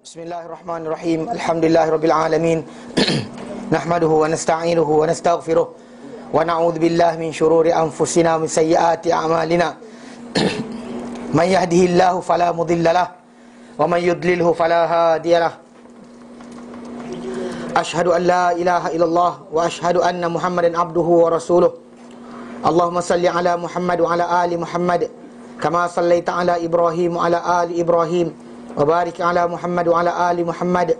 Bismillahirrahmanirrahim. Alhamdulillahirabbil alamin. Nahmaduhu wa nasta'inuhu wa nastaghfiruh wa na'udzu billahi min shururi anfusina wa min sayyiati a'malina. Man yahdihillahu fala mudhillalah wa man yudlilhu fala hadiyalah. Ashhadu an la ilaha illallah wa ashhadu anna Muhammadan abduhu wa rasuluh. Allahumma salli ala Muhammad wa ala ali Muhammad kama sallaita ala Ibrahim wa ala ali Ibrahim. Wa barik ala Muhammad wa ala ali Muhammad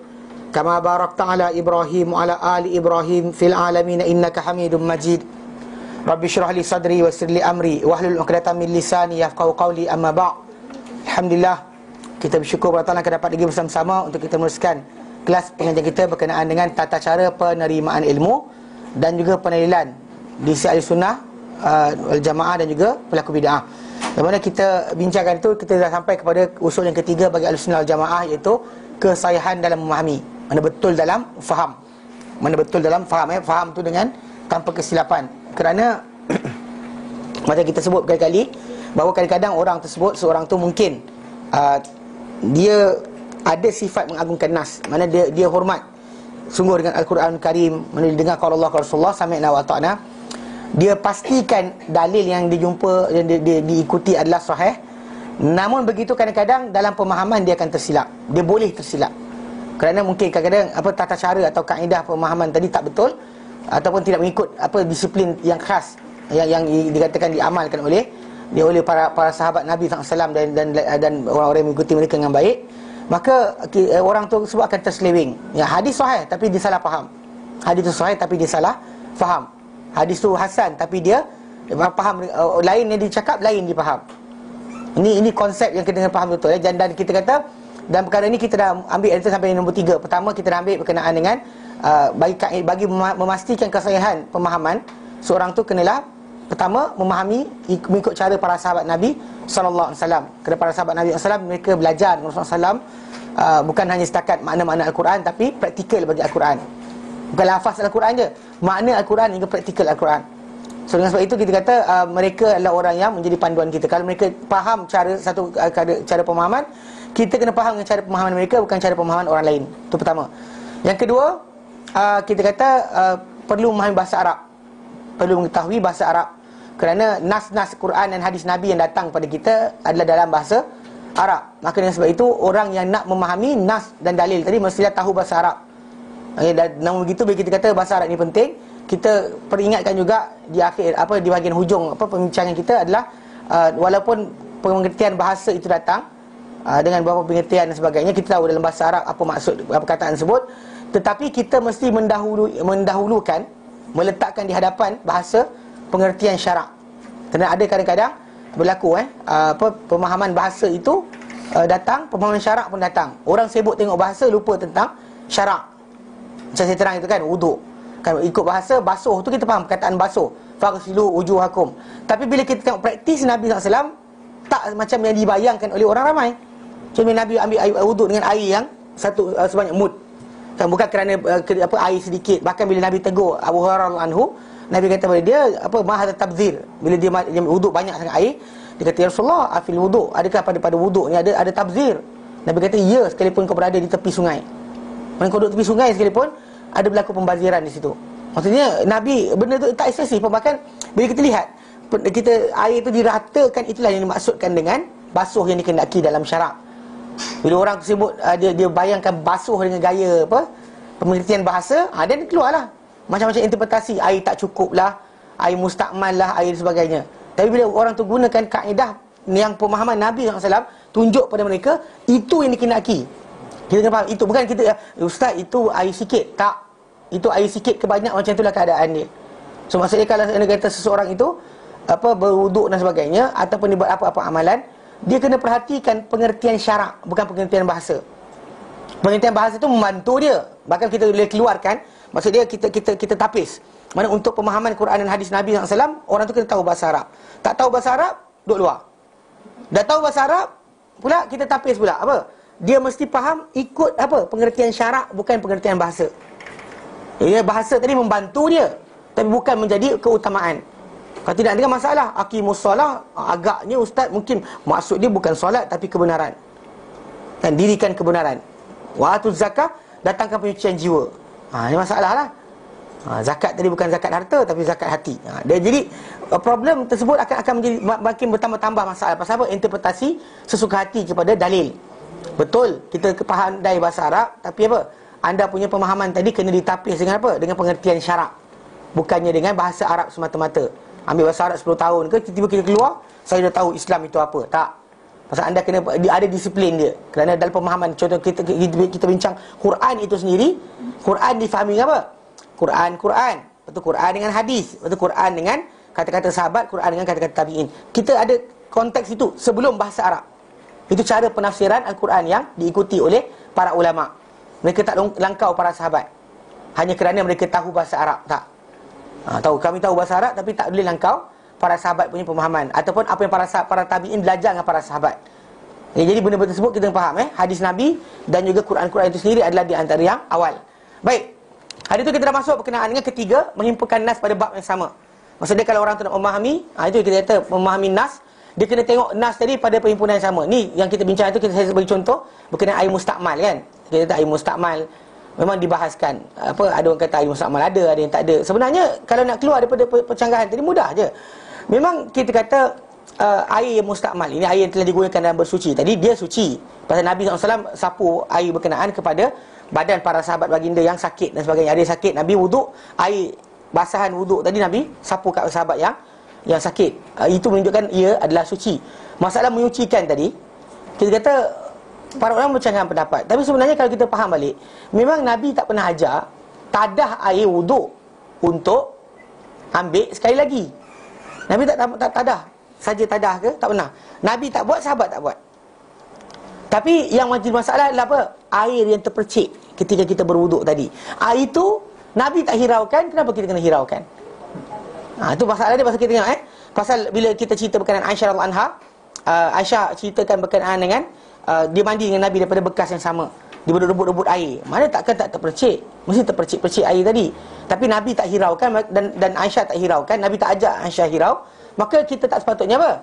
kama barakta ala Ibrahim wa ala ali Ibrahim fil alamin innaka Hamidum Majid. Rabbi shrah li sadri wa yassir li amri wahlul 'uqdatam min lisani yafqahu qawli, amma ba'd. Alhamdulillah, kita bersyukur kepada Allah kerana dapat lagi bersama-sama untuk kita meneruskan kelas pengajian kita berkenaan dengan tata cara penerimaan ilmu dan juga penilaian di Ahli Sunnah wal Jamaah dan juga pelaku bid'ah. Yang mana kita bincangkan itu, kita dah sampai kepada usul yang ketiga bagi Ahlussunnah wal Jamaah, iaitu kesahihan dalam memahami. Mana betul dalam faham. Mana betul dalam faham. Faham tu dengan tanpa kesilapan. Kerana macam kita sebut berkali-kali, bahawa kadang-kadang orang tersebut, seorang tu mungkin dia ada sifat mengagungkan nas. Mana dia hormat sungguh dengan Al-Quran Karim. Mana dia dengar qala Allah qala Rasulullah, sami'na wa ata'na. Dia pastikan dalil yang dijumpa, yang diikuti adalah sahih. Namun begitu kadang-kadang dalam pemahaman dia akan tersilap. Dia boleh tersilap. Kerana mungkin kadang-kadang tata cara atau kaedah pemahaman tadi tak betul, ataupun tidak mengikut disiplin yang khas yang dikatakan diamalkan oleh para sahabat Nabi SAW dan orang-orang yang mengikuti mereka dengan baik. Maka orang tu sebab akan terseleweng. Ya, hadis sahih tapi dia salah faham. Hadis tu sahih tapi dia salah faham. Hadis tu hasan tapi dia faham lain yang dicakap, lain dia faham. Ini konsep yang kita kena faham betul ya. Dan kita kata dalam perkara ini kita dah ambil itu sampai nombor 3. Pertama, kita dah ambil berkenaan dengan bagi memastikan kesahihan pemahaman, seorang tu kenalah pertama memahami mengikut cara para sahabat Nabi sallallahu alaihi wasallam. Kerana para sahabat Nabi sallallahu alaihi wasallam mereka belajar dengan Rasulullah sallallahu alaihi wasallam, bukan hanya setakat makna-makna Al-Quran, tapi praktikal bagi Al-Quran. Bukan lafaz Al-Quran je, makna Al-Quran hingga praktikal Al-Quran. So dengan sebab itu kita kata mereka adalah orang yang menjadi panduan kita. Kalau mereka faham cara pemahaman, kita kena faham dengan cara pemahaman mereka, bukan cara pemahaman orang lain. Itu pertama. Yang kedua, kita kata perlu memahami bahasa Arab. Perlu mengetahui bahasa Arab. Kerana nas-nas Quran dan hadis Nabi yang datang pada kita adalah dalam bahasa Arab. Maka dengan sebab itu, orang yang nak memahami nas dan dalil tadi mestilah tahu bahasa Arab. Namun begitu, bila kita kata bahasa Arab ini penting, kita peringatkan juga di akhir di bahagian hujung pembincangan kita adalah walaupun pengertian bahasa itu datang dengan beberapa pengertian dan sebagainya, kita tahu dalam bahasa Arab apa maksud perkataan tersebut, tetapi kita mesti mendahulukan, meletakkan di hadapan bahasa pengertian syarak. Kerana ada kadang-kadang berlaku pemahaman bahasa itu datang, pemahaman syarak pun datang. Orang sibuk tengok bahasa, lupa tentang syarak. Macam saya terang itu kan, wuduk kan, ikut bahasa basuh tu kita faham perkataan basuh, faghsilu wujuhakum. Tapi bila kita tengok praktis Nabi SAW, tak macam yang dibayangkan oleh orang ramai. Contohnya Nabi ambil wuduk dengan air yang sebanyak mud kan, bukan kerana air sedikit. Bahkan bila Nabi tegur Abu Hurairah anhu, Nabi kata kepada dia mahadha tabzir. Bila dia wuduk banyak sangat air, dia kata, ya Rasulullah, afil wuduk, adakah pada wuduk ni ada tabzir? Nabi kata, ya, sekalipun kau berada di tepi sungai. Kalau kau duduk tepi sungai sekalipun, ada berlaku pembaziran di situ. Maksudnya Nabi benda tu tak eksesif. Bahkan bila kita lihat air itu diratakan, itulah yang dimaksudkan dengan basuh yang dikendaki dalam syarak. Bila orang tersebut dia bayangkan basuh dengan gaya pengertian bahasa, dan keluarlah macam-macam interpretasi. Air tak cukup lah, air mustakmal lah, air sebagainya. Tapi bila orang tu gunakan kaedah yang pemahaman Nabi SAW tunjuk pada mereka, itu yang dikendaki. Kita kena faham, itu bukan kita, ustaz itu air sikit. Tak, itu air sikit ke banyak, macam itulah keadaan dia. So maksudnya kalau anda kata seseorang itu berwuduk dan sebagainya, ataupun dia buat apa-apa amalan, dia kena perhatikan pengertian syarak, bukan pengertian bahasa. Pengertian bahasa itu membantu dia. Bahkan kita boleh keluarkan, maksudnya kita tapis. Mana untuk pemahaman Quran dan hadis Nabi SAW, orang tu kena tahu bahasa Arab. Tak tahu bahasa Arab, duduk luar. Dah tahu bahasa Arab pula, kita tapis pula dia mesti faham ikut pengertian syarak, bukan pengertian bahasa. Bahasa tadi membantu dia, tapi bukan menjadi keutamaan. Kalau tidak, dengan masalah aqimus solah, agaknya ustaz mungkin maksud dia bukan solat tapi kebenaran. Dan dirikan kebenaran. Wa atuz zakah, datangkan penyucian jiwa. Ini masalah lah. Zakat tadi bukan zakat harta, tapi zakat hati. Jadi problem tersebut akan menjadi makin bertambah-tambah masalah. Pasal apa? Interpretasi sesuka hati kepada dalil. Betul, kita pandai bahasa Arab, tapi apa? Anda punya pemahaman tadi kena ditapis dengan apa? Dengan pengertian syarak, bukannya dengan bahasa Arab semata-mata. Ambil bahasa Arab 10 tahun ke, tiba-tiba kita keluar, saya dah tahu Islam itu apa. Tak. Pasal anda kena ada disiplin dia. Kerana dalam pemahaman, contoh kita bincang Quran itu sendiri, Quran difahami apa? Quran, lepas tu Quran dengan hadis, lepas tu Quran dengan kata-kata sahabat, Quran dengan kata-kata tabi'in. Kita ada konteks itu sebelum bahasa Arab. Itu cara penafsiran Al-Quran yang diikuti oleh para ulama. Mereka tak langkau para sahabat hanya kerana mereka tahu bahasa Arab. Tak. Tahu, kami tahu bahasa Arab, tapi tak boleh langkau para sahabat punya pemahaman, ataupun apa yang para tabi'in belajar dengan para sahabat. Jadi benda-benda tersebut kita faham. Hadis Nabi dan juga Quran-Quran itu sendiri adalah di antara yang awal. Baik, hari itu kita dah masuk berkenaan dengan ketiga, menghimpunkan nas pada bab yang sama. Maksudnya kalau orang tu nak memahami, itu kita kata memahami nas, dia kena tengok nas tadi pada perhimpunan yang sama. Ni yang kita bincang itu, saya bagi contoh berkenaan air mustakmal kan. Kita kata air mustakmal memang dibahaskan. Ada orang kata air mustakmal ada yang tak ada. Sebenarnya kalau nak keluar daripada percanggahan tadi mudah je. Memang kita kata air mustakmal ini, air yang telah digunakan dalam bersuci tadi, dia suci. Pasal Nabi SAW sapu air berkenaan kepada badan para sahabat baginda yang sakit dan sebagainya. Ada yang sakit, Nabi wuduk, air basahan wuduk tadi Nabi sapu kat sahabat yang sakit. Itu menunjukkan ia adalah suci. Masalah menyucikan tadi, kita kata para orang bercanggah pendapat. Tapi sebenarnya kalau kita faham balik, memang Nabi tak pernah ajar tadah air wuduk untuk ambil sekali lagi. Nabi tak tadah saja, tadah ke? Tak pernah. Nabi tak buat, sahabat tak buat. Tapi yang menjadi masalah adalah apa? Air yang terpercik ketika kita berwuduk tadi. Air itu Nabi tak hiraukan, kenapa kita kena hiraukan? Itu masalah dia. Pasal kita tengok pasal bila kita cerita berkenaan Aisyah radhiyallahu anha, Aisyah ceritakan berkenaan dengan dia mandi dengan Nabi daripada bekas yang sama. Dia berebut-rebut air. Mana takkan tak terpercik? Mesti terpercik-percik air tadi. Tapi Nabi tak hiraukan dan Aisyah tak hiraukan. Nabi tak ajak Aisyah hirau. Maka kita tak sepatutnya apa?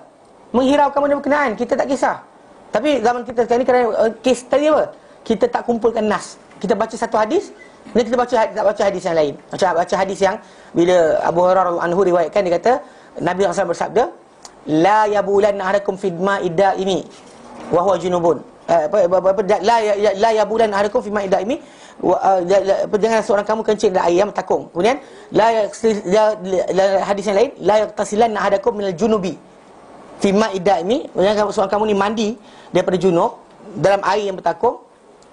Menghiraukan benda berkenaan. Kita tak kisah. Tapi zaman kita sekarang ni kerana kes tadi apa? Kita tak kumpulkan nas. Kita baca satu hadis, dan kita tak baca hadis yang lain. Macam baca hadis yang bila Abu Hurairah radhiyallahu anhu riwayatkan, dia kata Nabi SAW bersabda, la yabulanna ahadakum fid ma'i daimi wa huwa junubun. La yabulanna ahadakum fid ma'i daimi, jangan seorang kamu kencing dalam air yang bertakung. Kemudian hadis yang lain, la yaqtasilanna ahadakum minal junubi fi ma'i daimi, jangan seorang kamu ni mandi daripada junub dalam air yang bertakung.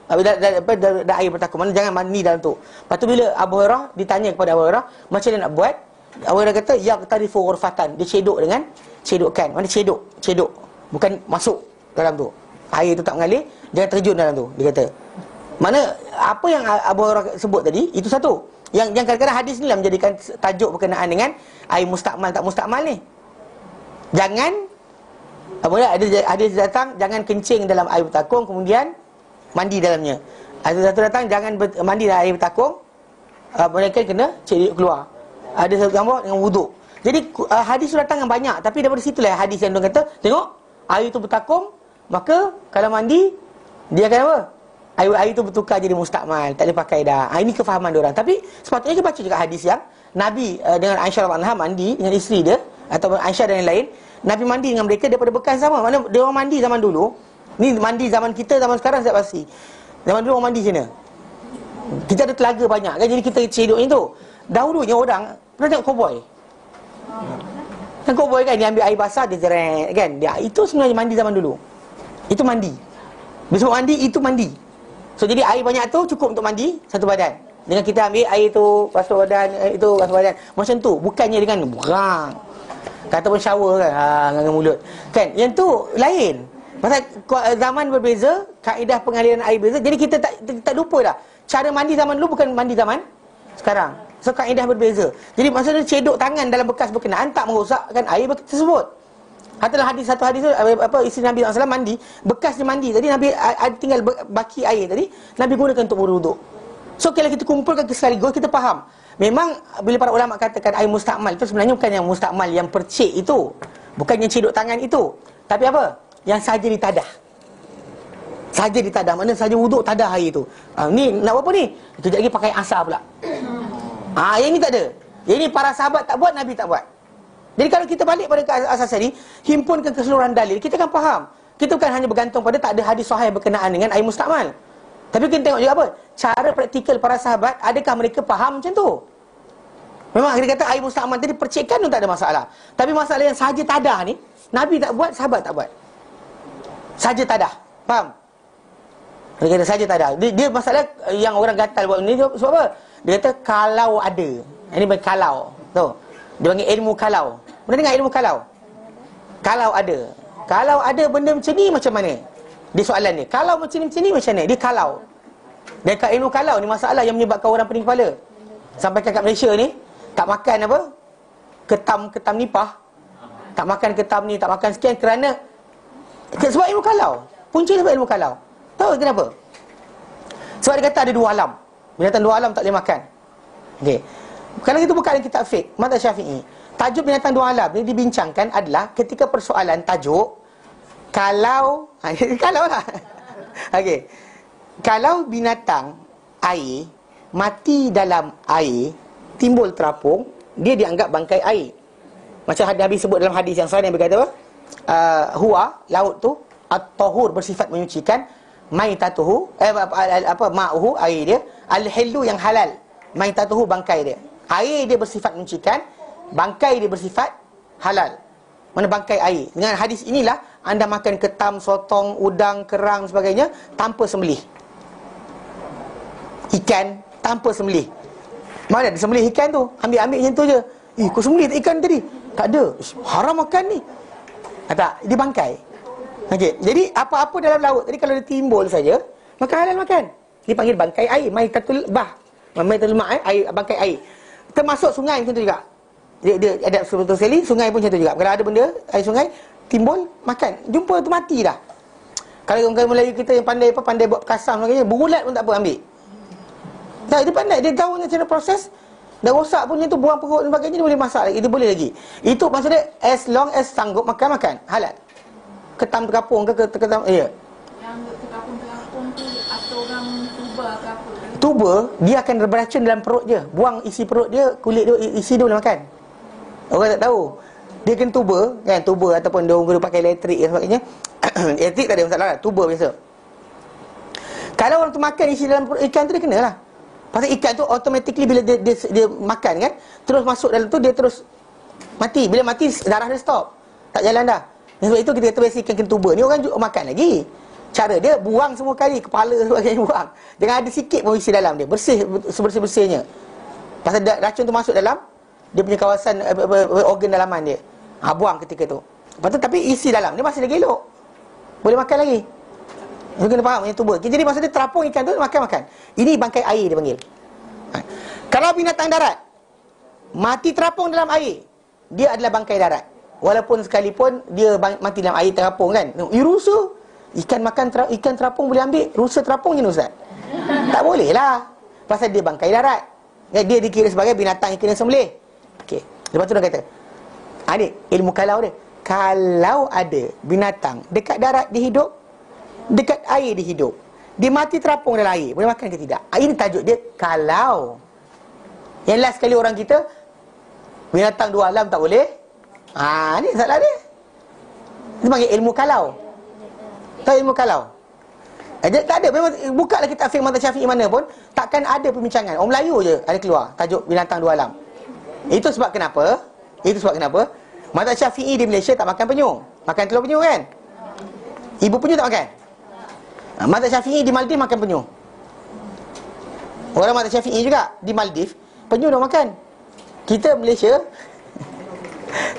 Dalam air bertakung, mana jangan mandi dalam tu. Lepas tu bila Abu Hurairah ditanya kepada Abu Hurairah macam mana nak buat, Abu Hurairah kata yaqtarifu ghurfatan, dia cedok dengan cedokan. Mana cedok, bukan masuk dalam tu. Air tu tak mengalir, jangan terjun dalam tu, dia kata. Mana apa yang Abu Hurairah sebut tadi, itu satu. Yang kadang-kadang hadis ni lah menjadikan tajuk berkenaan dengan air mustakmal tak mustakmal ni. Jangan ada datang, jangan kencing dalam air bertakung kemudian mandi dalamnya. Ada satu datang, jangan mandi dalam air bertakung, mereka kena cedok keluar. Ada satu gambar dengan wuduk. Jadi hadis tu datang yang banyak. Tapi daripada situlah hadis yang dia kata, tengok air tu bertakung, maka kalau mandi dia akan apa? Air tu bertukar jadi mustakmal, tak boleh pakai dah. Ini kefahaman dia orang. Tapi sepatutnya kita baca juga hadis yang Nabi dengan Aisyah radhiyallahu anha mandi dengan isteri dia, ataupun Aisyah dan yang lain, Nabi mandi dengan mereka daripada bekas sama. Mana dia orang mandi zaman dulu. Ni mandi zaman kita, zaman sekarang saya pasti. Zaman dulu orang mandi macam mana? Kita ada telaga banyak kan, jadi kita cedok ni tu. Dahulunya orang pernah tengok koboi. Kan koboi kan, dia ambil air basah, dia jeret kan. Itu sebenarnya mandi zaman dulu. Itu mandi. Besok mandi, itu mandi. So jadi air banyak tu cukup untuk mandi satu badan. Dengan kita ambil air tu, basuh badan, itu basuh badan. Macam tu, bukannya dengan berang. Kata pun shower kan, dengan mulut. Kan, yang tu lain. Pasal zaman berbeza, kaedah pengaliran air berbeza. Jadi kita tak lupa dah. Cara mandi zaman dulu bukan mandi zaman sekarang. So kaedah berbeza. Jadi maksudnya cedok tangan dalam bekas berkenaan tak merosakkan air tersebut. Hatalah satu hadis tu, isteri Nabi SAW mandi, bekas dia mandi tadi, Nabi tinggal baki air tadi, Nabi gunakan untuk berwuduk. So kalau kita kumpulkan sekaligus, kita faham. Memang bila para ulama katakan air mustakmal itu sebenarnya bukan yang mustakmal yang percik itu, bukan yang cedok tangan itu, tapi apa? Yang saja ditadah. Saja ditadah, mana saja wuduk tadah air tu. Ni nak buat apa ni? Kejap lagi pakai asar pula. Yang ni tak ada. Yang ni para sahabat tak buat, Nabi tak buat. Jadi kalau kita balik pada asas tadi, himpunkan keseluruhan dalil, kita akan faham. Kita bukan hanya bergantung pada tak ada hadis sahih berkenaan dengan air mustakmal. Tapi kita tengok juga apa? Cara praktikal para sahabat, adakah mereka faham macam tu? Memang kita kata air mustakmal tadi percikan tu tak ada masalah. Tapi masalah yang saja tadah ni, Nabi tak buat, sahabat tak buat. Saja tadah. Faham? Dia kata saja tadah. Dia masalah yang orang gatal buat ni sebab apa? Dia kata kalau ada. Ini bagi kalau. Tu. Dia panggil ilmu kalau. Pernah dengar ilmu kalau? Kalau ada. Kalau ada benda macam ni macam mana? Dia soalan dia. Kalau macam ni macam mana? Dia kalau. Dan kat ilmu kalau ni masalah yang menyebabkan orang pening kepala. Sampai kat Malaysia ni tak makan apa? Ketam nipah. Tak makan ketam ni, tak makan sekian kerana sebab ilmu kalau. Punca sebab ilmu kalau. Tahu kenapa? Sebab dia kata ada dua alam. Binatang dua alam tak boleh makan. Okey. Kalau kita buka dalam kitab fiqh mazhab Syafi'i, tajuk binatang dua alam ni dibincangkan adalah ketika persoalan tajuk kalau kalau lah. Okey. Kalau binatang air mati dalam air, timbul terapung, dia dianggap bangkai air. Macam Habib sebut dalam hadis yang sahih yang berkata apa? Huwa, laut tu at-tahur, bersifat menyucikan, maitatuhu ma'uhu, air dia, al-hillu, yang halal, maitatuhu, bangkai dia. Air dia bersifat menyucikan, bangkai dia bersifat halal. Mana bangkai air. Dengan hadis inilah anda makan ketam, sotong, udang, kerang sebagainya tanpa sembelih. Ikan tanpa sembelih. Mana ada sembelih ikan tu? Ambil macam tu je. Kau sembelih tak ikan tadi? Tak ada. Haram makan ni. Tak, dia bangkai. Okey, jadi apa-apa dalam laut tadi kalau dia timbul saja, maka halal makan. Dia panggil bangkai air, maitatul bah. Maitatul ma', air, bangkai air. Termasuk sungai macam tu juga. Dia ada betul sekali, sungai pun macam tu juga. Kalau ada benda air sungai timbul, makan. Jumpa tu mati dah. Kalau orang Melayu kita yang pandai buat kasam sebagainya, berulat pun tak apa ambil. Tak, dia pandai, dia tahu cara proses. Dah rosak punya tu, buang perut dan sebagainya, dia boleh masak lagi, dia boleh lagi. Itu maksudnya as long as sanggup makan halal. Ketam terkapung ke ketam, ya. Yang terkapung tu atau orang tuba ke apa? Tuba, dia akan beracun dalam perut dia. Buang isi perut dia, kulit dia isi dia boleh makan. Orang tak tahu. Dia kena tuba, kan, tuba ataupun dia guna pakai elektrik dan sebagainya. Elektrik tak ada masalah lah, tuba biasa. Kalau orang tu makan isi dalam perut ikan tu, dia kenalah. Pasal ikan tu automatically bila dia makan kan, terus masuk dalam tu, dia terus mati. Bila mati, darah dia stop, tak jalan dah. Sebab itu kita kata biasa ikan kena tuba. Ni orang juga makan lagi. Cara dia buang semua kali, kepala sebagainya buang. Jangan ada sikit pun isi dalam dia, bersih, sebersih-bersihnya. Pasal racun tu masuk dalam dia punya kawasan organ dalaman dia. Buang ketika tu. Lepas tu tapi isi dalam dia masih lagi elok, boleh makan lagi. Kita kena faham yang tuba. Jadi masa dia terapung ikan tu, makan. Ini bangkai air dia panggil. Kalau binatang darat mati terapung dalam air, dia adalah bangkai darat. Walaupun sekalipun dia mati dalam air terapung kan. Rusa. Ikan terapung boleh ambil, rusa terapung je Ustaz. Tak boleh lah. Pasal dia bangkai darat. Dia dikira sebagai binatang yang kena sembelih. Okey. Lepas tu dia kata, ada ilmu kalau dia. Kalau ada binatang dekat darat dia hidup, dekat air dia hidup, dia mati terapung dalam air, boleh makan ke tidak? Ini tajuk dia kalau. Yang last sekali orang kita, binatang dua alam tak boleh. Ni salah dia. Itu panggil ilmu kalau. Tahu ilmu kalau? Tak ada. Memang buka lah kitab fiqh mazhab Syafi'i mana pun, takkan ada perbincangan. Orang Melayu je ada keluar tajuk binatang dua alam. Itu sebab kenapa? Mazhab Syafi'i di Malaysia tak makan penyu. Makan telur penyu kan? Ibu penyu tak makan. Mazhab Syafi'i di Maldives makan penyu. Orang mazhab Syafi'i juga di Maldives penyu dah makan. Kita Malaysia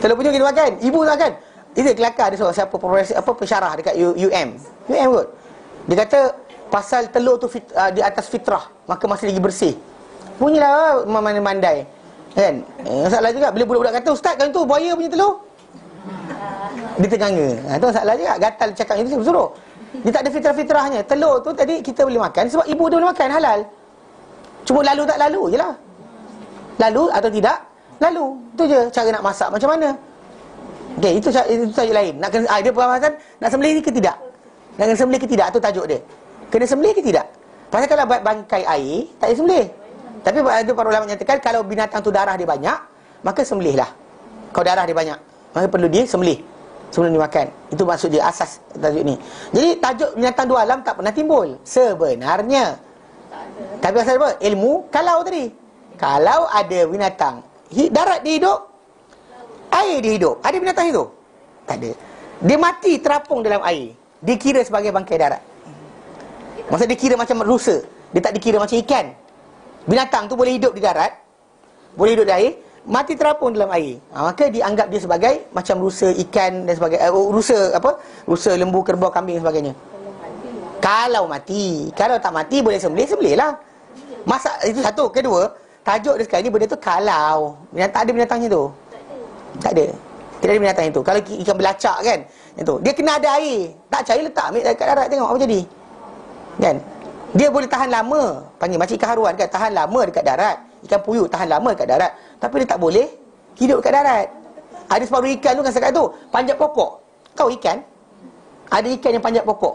telur penyu kita makan, ibu tak makan. Itu kelakar. Ada siapa profesor pensyarah dekat UM kot. Dia kata pasal telur tu di atas fitrah, maka masih lagi bersih. Punyalah mandai kan. Masalah juga bila budak-budak kata, ustaz kan tu buaya punya telur, dia terganga. Itu masalah juga. Gatal cakap itu suruh. Dia tak ada fitrah-fitrahnya. Telur tu tadi kita boleh makan sebab ibu dia boleh makan, halal. Cuma lalu tak lalu je lah. Lalu atau tidak lalu, itu je cara nak masak macam mana. Okey, itu tajuk lain. Nak kena dia permasalahan nak sembelih ni ke tidak. Nak kena sembelih ke tidak? Tu tajuk dia. Kena sembelih ke tidak? Pasal kalau bangkai air, tak payah sembelih. Tapi ada para ulama nyatakan kalau binatang tu darah dia banyak, maka sembelihlah. Kalau darah dia banyak, maka perlu dia sembelih sebelum dimakan. Itu maksud dia, asas tajuk ni. Jadi tajuk binatang dua alam tak pernah timbul sebenarnya. Tapi asal apa? Ilmu kalau tadi. Kalau ada binatang darat dia hidup, air dia hidup, ada binatang itu? Tak ada. Dia mati terapung dalam air, dikira sebagai bangkai darat. Maksud dia kira macam rusa. Dia tak dikira macam ikan. Binatang tu boleh hidup di darat, boleh hidup di air, mati terapung dalam air. Maka dianggap dia sebagai macam rusa, ikan dan sebagainya. Rusa, lembu, kerbau, kambing dan sebagainya. Kalau mati. Kalau tak mati boleh sembelih lah. Masa itu satu. Kedua, tajuk dia sekarang ni benda tu kalau. Tak ada binatangnya tu. Tak ada. Tidak ada binatang itu. Kalau ikan belacak kan, itu dia kena ada air. Tak cair letak ambil dekat darat, tengok apa jadi. Kan? Dia boleh tahan lama. Panggil macam ikan haruan kan, tahan lama dekat darat. Ikan puyuh tahan lama dekat darat. Tapi dia tak boleh hidup dekat darat. Ada separuh ikan tu kan sekat tu panjat pokok. Tahu ikan? Ada ikan yang panjat pokok,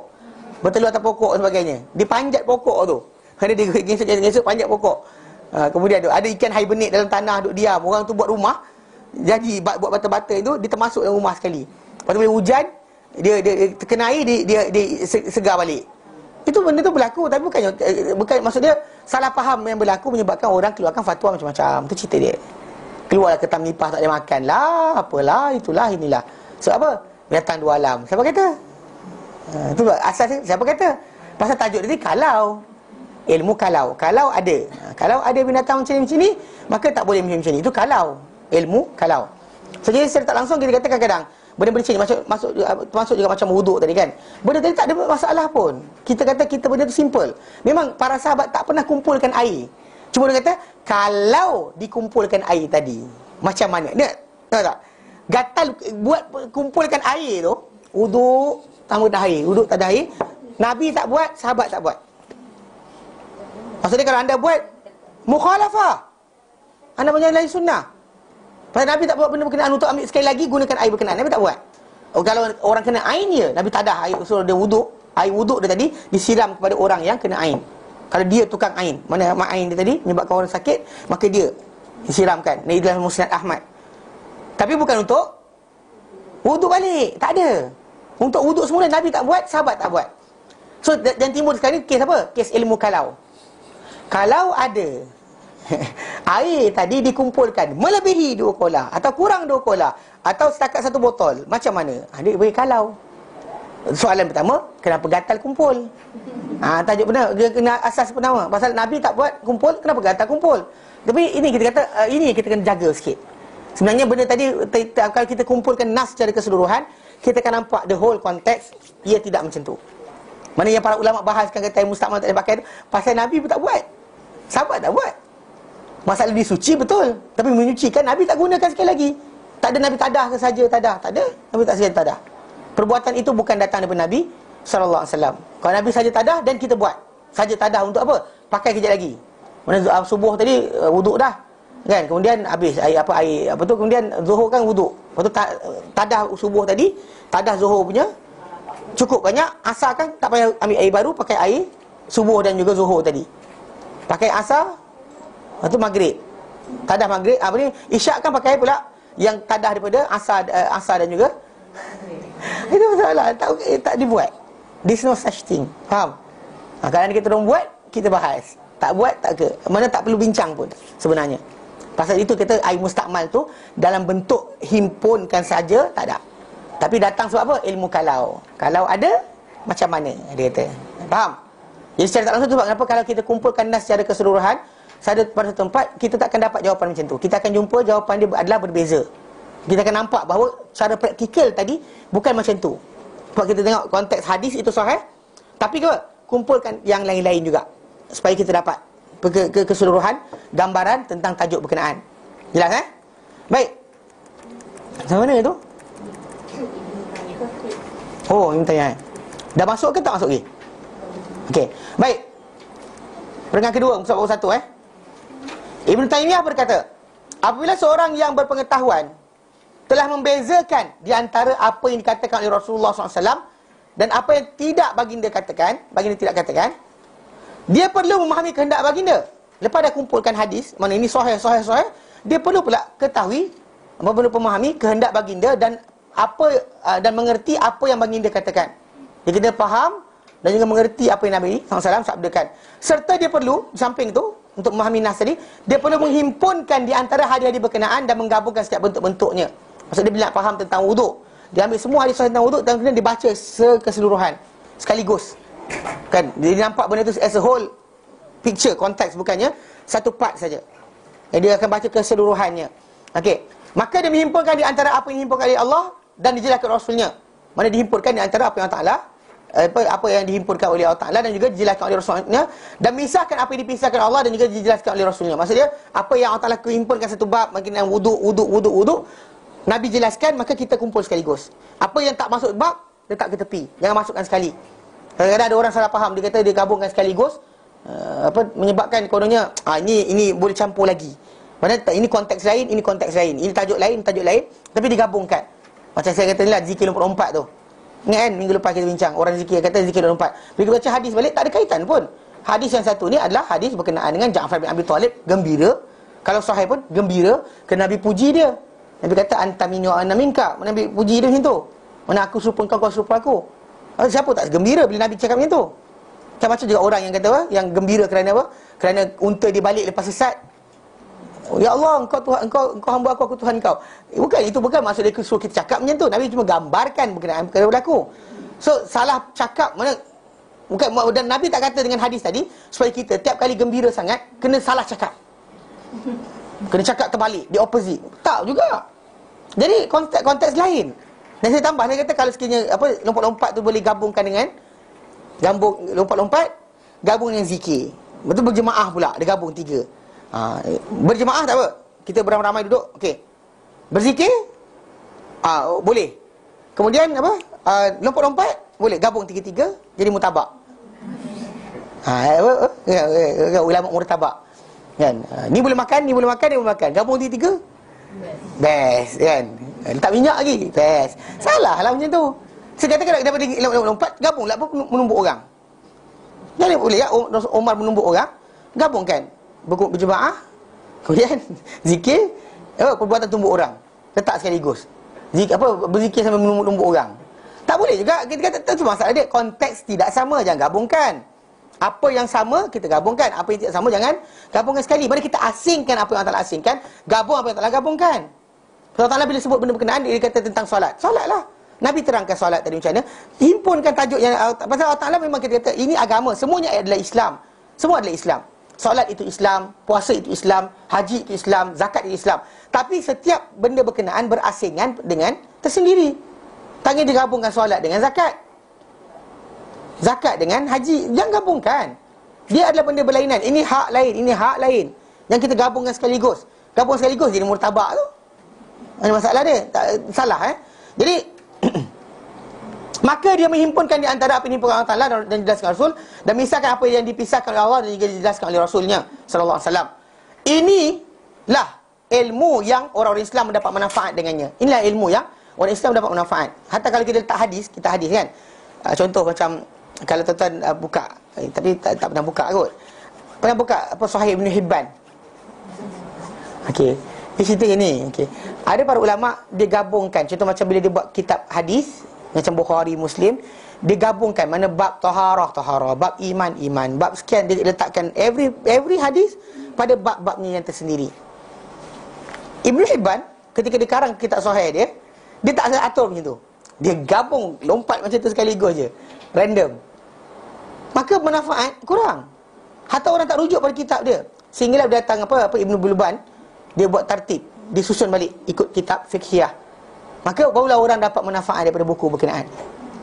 bertelur atas pokok dan sebagainya. Dia panjat pokok tu. Kerana dia gesek-gesek panjat pokok. Kemudian ada ikan hibernate dalam tanah, duduk diam. Orang tu buat rumah, jadi buat bata-bata itu, dia termasuk dalam rumah sekali. Lepas tu bila hujan, dia terkena air, dia segar balik. Itu benda tu berlaku. Tapi bukan maksud dia salah faham yang berlaku menyebabkan orang keluarkan fatwa macam-macam. Itu cerita dia. Keluarlah ketam nipah tak boleh makan lah, apalah, itulah, inilah. Sebab apa? Binatang dua alam. Siapa kata? Itu asas dia. Siapa kata? Pasal tajuk dia ni kalau. Ilmu kalau. Kalau ada. Kalau ada binatang macam ni, maka tak boleh macam ni. Itu kalau. Ilmu kalau. So, jadi secara tak langsung kita kata kadang-kadang benda-benda macam ni masuk juga macam wuduk tadi kan. Benda tadi tak ada masalah pun. Kita kata kita benda tu simple. Memang para sahabat tak pernah kumpulkan air. Cuma dia kata kalau dikumpulkan air tadi, macam mana? Dia tahu tak? Gatal buat kumpulkan air tu, wuduk tanpa dah air, wuduk tak ada air. Nabi tak buat, sahabat tak buat. Maksudnya kalau anda buat mukhalafah, anda menyalahi sunnah. Pasal Nabi tak buat benda berkenaan untuk ambil sekali lagi gunakan air berkenaan. Nabi tak buat. Kalau orang kena ain dia, Nabi tadah air, suruh dia wuduk. Air wuduk dia tadi disiram kepada orang yang kena ain. Kalau dia tukang ain, mana ain dia tadi menyebabkan orang sakit, maka dia disiramkan. Ini adalah Musnad Ahmad. Tapi bukan untuk wuduk balik. Tak ada. Untuk wuduk semula Nabi tak buat, sahabat tak buat. So dan timbul sekarang ni kes apa? Kes ilmu kalau. Kalau ada air tadi dikumpulkan melebihi 2 kola atau kurang 2 kola atau setakat 1 botol, macam mana? Dia bagi kalau. Soalan pertama, kenapa gatal kumpul? Tajuk benar, dia kena asas pertama. Pasal Nabi tak buat kumpul, kenapa gatal kumpul? Tapi ini kita kata, ini kita kena jaga sikit. Sebenarnya benda tadi, kalau kita kumpulkan nas secara keseluruhan, kita akan nampak the whole context, ia tidak macam tu. Mana yang para ulama bahaskan kata yang mustakmal tak boleh pakai tu, pasal Nabi pun tak buat, sahabat tak buat. Masalah disuci betul, tapi menyucikan Nabi tak gunakan sekali lagi. Tak ada Nabi tadah ke saja tadah, tak ada. Nabi tak sekali tadah. Perbuatan itu bukan datang daripada Nabi SAW. Kalau Nabi saja tadah dan kita buat saja tadah untuk apa? Pakai kejap lagi. Mana subuh tadi wuduk dah. Kan? Kemudian habis air tu, kemudian zuhur kan wuduk. Lepas tu tadah subuh tadi, tadah zuhur punya cukup banyak, asar kan tak payah ambil air baru, pakai air subuh dan juga zuhur tadi. Pakai asar, lepas tu maghrib. Tadah maghrib, isyak kan pakai pula yang tadah daripada asar dan juga itu masalah, tak dibuat. There's no such thing. Faham? Kalau kita orang buat, kita bahas. Tak buat, tak ke. Mana tak perlu bincang pun sebenarnya. Pasal itu kita air mustakmal tu dalam bentuk himpunkan saja, tak ada. Tapi datang sebab apa? Ilmu kalau. Kalau ada, macam mana? Dia kata. Faham? Jadi secara tak langsung tu sebab kenapa kalau kita kumpulkan nas secara keseluruhan, pada satu tempat, kita tak akan dapat jawapan macam tu. Kita akan jumpa jawapan dia adalah berbeza. Kita akan nampak bahawa cara praktikal tadi bukan macam tu. Sebab kita tengok konteks hadis itu sahih, tapi kumpulkan yang lain-lain juga supaya kita dapat keseluruhan gambaran tentang tajuk berkenaan. Jelas Baik. Macam mana tu? Oh, ini tanya. Dah masuk ke tak masuk lagi? Okey. Baik. Peringkat kedua, soal 1 Ibn Taymiyah berkata, apabila seorang yang berpengetahuan telah membezakan di antara apa yang dikatakan oleh Rasulullah SAW dan apa yang tidak baginda katakan, baginda tidak katakan, dia perlu memahami kehendak baginda. Lepas dah kumpulkan hadis, mana ini sahih, dia perlu pula ketahui, perlu memahami kehendak baginda dan apa dan mengerti apa yang baginda katakan. Dia kena faham dan juga mengerti apa yang Nabi SAW sabdakan. Serta dia perlu, di samping tu, untuk memahami nas tadi, dia perlu menghimpunkan di antara hadis-hadis berkenaan dan menggabungkan setiap bentuk-bentuknya. Maksud dia bila nak faham tentang wuduk, dia ambil semua hadis tentang wuduk dan kemudian dibaca keseluruhan sekaligus. Kan? Dia nampak benda tu as a whole picture, konteks, bukannya satu part saja. Dia akan baca keseluruhannya. Okey. Maka dia menghimpunkan di antara apa yang dihimpunkan oleh Allah dan dijelaskan Rasulnya. Mana dihimpunkan di antara apa yang Allah Ta'ala, apa yang dihimpunkan oleh Allah Ta'ala dan juga dijelaskan oleh Rasulnya, dan misahkan apa yang dipisahkan Allah dan juga dijelaskan oleh Rasulnya. Maksudnya, apa yang Allah Ta'ala himpunkan satu bab, makin yang wuduk, Nabi jelaskan, maka kita kumpul sekaligus. Apa yang tak masuk bab, letak ke tepi. Jangan masukkan sekali. Kadang-kadang ada orang salah faham, dia kata dia gabungkan sekaligus, menyebabkan kononnya, ini boleh campur lagi. Padahal ini konteks lain, ini konteks lain. Ini tajuk lain, tapi digabungkan. Macam saya kata ni lah, zikir 24 tu. Ingat kan, minggu lepas kita bincang, orang zikir kata zikir 24. Bila kita baca hadis balik, tak ada kaitan pun. Hadis yang satu ni adalah hadis berkenaan dengan Ja'far bin Abi Talib, gembira. Kalau sahih pun, gembira, kerana Nabi puji dia. Nabi kata, anta minni wa ana minka. Nabi puji dia macam tu. Mana aku serupa kau serupa aku. Siapa tak gembira bila Nabi cakap macam tu? Macam juga orang yang kata apa? Yang gembira kerana apa? Kerana unta dia balik lepas sesat. Ya Allah, engkau Tuhan, engkau hamba aku Tuhan kau. Itu bukan maksud dia suruh kita cakap macam tu. Nabi cuma gambarkan berkenaan perkara berlaku. So, salah cakap mana bukan, dan Nabi tak kata dengan hadis tadi supaya kita tiap kali gembira sangat kena salah cakap. Kena cakap terbalik, di opposite. Tak juga. Jadi konteks lain. Dan saya tambah, dia kata kalau sekiranya lompat-lompat tu boleh gabungkan dengan lompat-lompat gabung dengan zikir. Betul, berjemaah pula, dia gabung 3. Berjemaah tak apa, kita beramai-ramai duduk, okey. Berzikir boleh. Kemudian lompat-lompat boleh, gabung 3-3 jadi mutabak. Ulama murtabak kan. Ni boleh makan, ni boleh makan, ni boleh makan, gabung 3-3 best kan. Letak minyak lagi best. Salah lah macam tu. Saya katakan daripada lompat, gabunglah menumbuk orang. Jangan boleh ya Omar menumbuk orang, gabungkan berjemaah, kemudian zikir, perbuatan tumbuk orang, letak sekaligus. Berzikir sambil menumbuk orang. Tak boleh juga. Kita kata itu masalah dia, konteks tidak sama, jangan gabungkan. Apa yang sama kita gabungkan, apa yang tidak sama jangan gabungkan sekali. Mari kita asingkan apa yang Allah Ta'ala asingkan, gabung apa yang Allah Ta'ala gabungkan. Allah Ta'ala bila sebut benda berkenaan, dia kata tentang solat, solatlah. Nabi terangkan solat tadi macam mana, himpunkan tajuk yang pasal Allah Ta'ala memang kita kata ini agama, semuanya adalah Islam. Semua adalah Islam. Solat itu Islam, puasa itu Islam, haji itu Islam, zakat itu Islam. Tapi setiap benda berkenaan berasingan dengan tersendiri. Tangan digabungkan solat dengan zakat, zakat dengan haji, jangan gabungkan. Dia adalah benda berlainan. Ini hak lain, ini hak lain. Yang kita gabungkan sekaligus. Gabung sekaligus jadi murtabak tu. Ada masalah dia. Tak, salah Jadi maka dia menghimpunkan di antara apa yang dihimpunkan Allah Ta'ala dan dijelaskan Rasul, dan misahkan apa yang dipisahkan oleh Allah dan juga dijelaskan oleh Rasulnya sallallahu alaihi wasallam. Inilah ilmu yang orang-orang Islam mendapat manfaat dengannya. Inilah ilmu yang orang Islam mendapat manfaat. Hatta kalau kita letak hadis, kita hadis kan. Contoh macam kalau tuan-tuan buka, tapi tak pernah buka kot. Pernah buka Sahih Ibn Hibban. Okey. Dia cerita ni, okey. Ada para ulama dia gabungkan, contoh macam bila dia buat kitab hadis macam Bukhari, Muslim, dia gabungkan mana bab taharah, bab iman, bab sekian, dia letakkan every hadis pada bab-babnya yang tersendiri. Ibn Hibban ketika dia karang kitab sahih dia tak atur macam tu. Dia gabung, lompat macam tu sekaligus je, random. Maka manfaat kurang. Hatta orang tak rujuk pada kitab dia. Sehinggalah datang Ibn Bulban, dia buat tertib, dia susun balik ikut kitab fiqhiyah. Maka barulah orang dapat manfaat daripada buku berkenaan.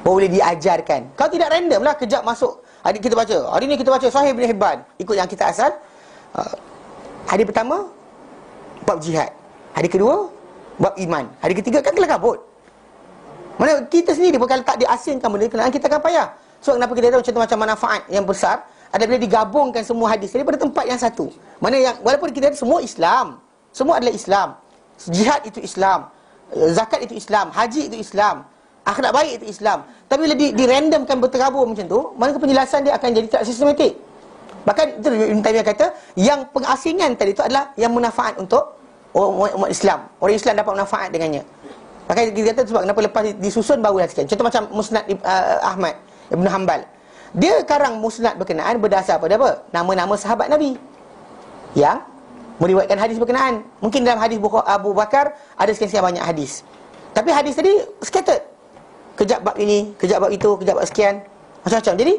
Baru boleh diajarkan. Kalau tidak random lah, kejap masuk. Hari ni kita baca Sahih Ibn Hibban, ikut yang kita asal. Hari pertama bab jihad, hari kedua bab iman, hari ketiga kan kelar kabut. Mana kita sendiri pun kalau tak diasingkan benda kenaan, kita akan payah. So kenapa kita tahu contoh macam manfaat yang besar ada bila digabungkan semua hadis daripada tempat yang satu. Mana yang walaupun kita semua Islam, semua adalah Islam. Jihad itu Islam, zakat itu Islam, haji itu Islam, Akhlak baik itu Islam. Tapi bila dirandomkan berterabur macam tu, maka penjelasan dia akan jadi tak sistematik. Bahkan itu Ibn Taymiyah kata, yang pengasingan tadi itu adalah yang manfaat untuk umat Islam. Orang Islam dapat manfaat dengannya. Bahkan kita kata sebab kenapa lepas disusun barulah sekian. Contoh macam Musnad Ahmad Ibn Hanbal. Dia karang musnad berkenaan berdasar pada apa? Nama-nama sahabat Nabi yang meriwayatkan hadis berkenaan. Mungkin dalam hadis Abu Bakar ada sekian-sekian banyak hadis. Tapi hadis tadi scattered. Kejap bab ini, kejap bab itu, kejap bab sekian, macam-macam. Jadi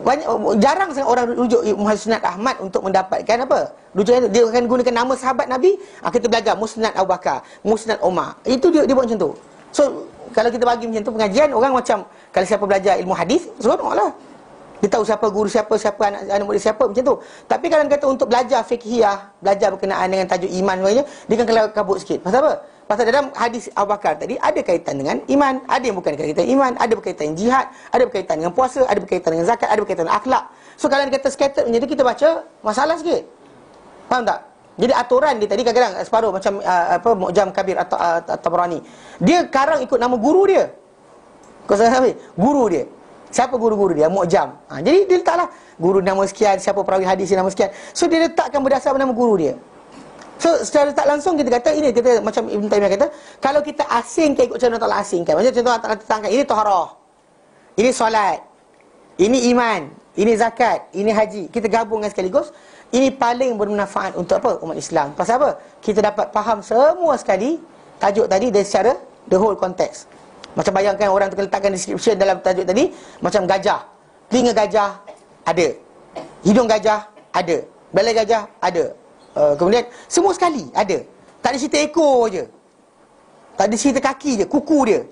banyak, jarang sangat orang rujuk Musnad Ahmad untuk mendapatkan apa? Rujukan dia akan gunakan nama sahabat Nabi. Kita belajar Musnad Abu Bakar, Musnad Umar. Itu dia buat macam tu. So kalau kita bagi macam tu pengajian, orang macam kalau siapa belajar ilmu hadis, seronoklah. Dia tahu siapa guru siapa anak murid siapa macam tu. Tapi kalau kata untuk belajar fiqhiyah, belajar berkenaan dengan tajuk iman sebenarnya, dia kan kelar kabut sikit. Pasal apa? Pasal dalam hadis Abu Bakar tadi ada kaitan dengan iman, ada yang bukan kaitan iman, ada berkaitan dengan jihad, ada berkaitan dengan puasa, ada berkaitan dengan zakat, ada berkaitan dengan akhlak. So kalau dia kata scattered macam tu, kita baca masalah sikit. Faham tak? Jadi aturan dia tadi kadang-kadang separuh macam Mu'jam Kabir atau Tabrani. Dia karang ikut nama guru dia. Kau salah guru dia. Siapa guru-guru dia? Mu'jam. Jadi dia letaklah guru nama sekian, siapa perawi hadis nama sekian. So dia letakkan berdasar nama guru dia. So secara tak langsung kita kata ini, kita macam Ibn Taymiyah kata, kalau kita asingkan ikut cara Allah asingkan. Macam contoh Allah tetangkan, ini taharah, ini solat, ini iman, ini zakat, ini haji. Kita gabungkan sekaligus. Ini paling bermanfaat untuk apa? Umat Islam. Pasal apa? Kita dapat faham semua sekali tajuk tadi dari secara the whole context. Macam bayangkan orang tu letakkan description dalam tajuk tadi, macam gajah. Telinga gajah ada, hidung gajah ada, belai gajah ada, kemudian semua sekali ada. Tak ada cerita ekor je, tak ada cerita kaki je, kuku dia,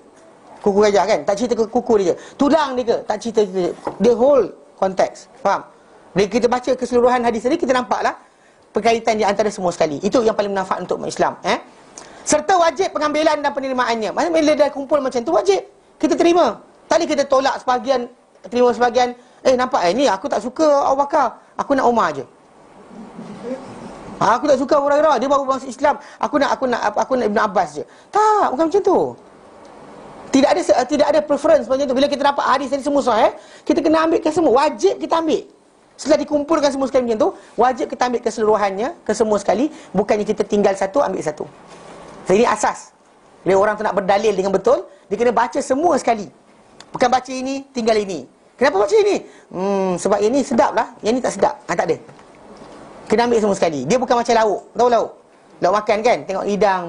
kuku gajah kan, tak cerita kuku dia je, tulang dia ke, tak cerita je. The whole context. Faham? Bila kita baca keseluruhan hadis tadi, kita nampaklah perkaitan di antara semua sekali. Itu yang paling bermanfaat untuk umat Islam. Serta wajib pengambilan dan penerimaannya. Maksudnya bila dah kumpul macam tu, wajib kita terima. Tadi kita tolak sebahagian, terima sebahagian. Nampak ni aku tak suka Abu Bakar, aku nak Umar je. Aku tak suka Abu Hurairah, dia baru masuk Islam. Aku nak Ibn Abbas je. Tak, bukan macam tu. Tidak ada preference macam tu. Bila kita dapat hadis tadi semua sahih, kita kena ambilkan semua. Wajib kita ambil. Setelah dikumpulkan semua sekali macam tu, wajib kita ambil keseluruhannya, ke semua sekali. Bukannya kita tinggal satu, ambil satu. So, ini asas. Bila orang tu nak berdalil dengan betul, dia kena baca semua sekali. Bukan baca ini, tinggal ini. Kenapa baca ini? Sebab ini sedap lah, yang ini tak sedap. Tak ada. Kena ambil semua sekali. Dia bukan macam lauk. Tahu lauk? Lauk makan kan? Tengok hidang.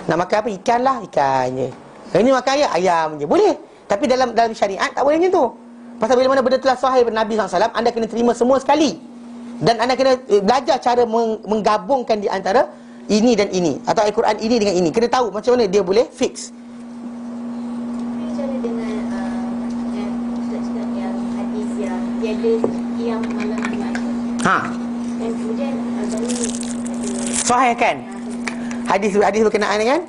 Nak makan apa? Ikan lah, ikan je. Kalau ini makan ayam je. Boleh. Tapi dalam syariat tak boleh macam tu. Pasal bila mana benda telah sahih daripada Nabi SAW, anda kena terima semua sekali. Dan anda kena belajar cara menggabungkan di antara ini dan ini, atau Al-Quran ini dengan ini. Kena tahu macam mana dia boleh fix. Bicara dengan yang Ustaz cakap yang hadis yang tiada yang malam Jumaat. Dan kemudian Al-Bani sahih kan? Hadis berkenaan dengan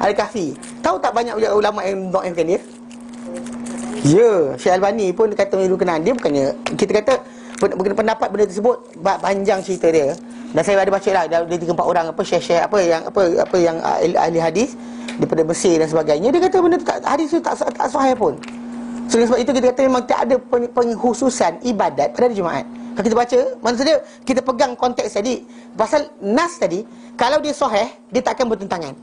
Al-Kahfi. Tahu tak banyak ulama yang dhaifkan dia? Ya, Syekh Al-Bani pun dia kata berkenaan. Dia bukannya, kita kata pendapat benda tersebut panjang cerita dia. Dan saya ada baca lah dari 3-4 orang syekh apa yang ahli hadis daripada Mesir dan sebagainya. Dia kata benda tu hadis tu tak sahih pun. So sebab itu kita kata memang tak ada pengkhususan ibadat pada hari Jumaat. Kalau kita baca, maksudnya kita pegang konteks tadi, pasal nas tadi, kalau dia sahih, dia tak akan bertentangan.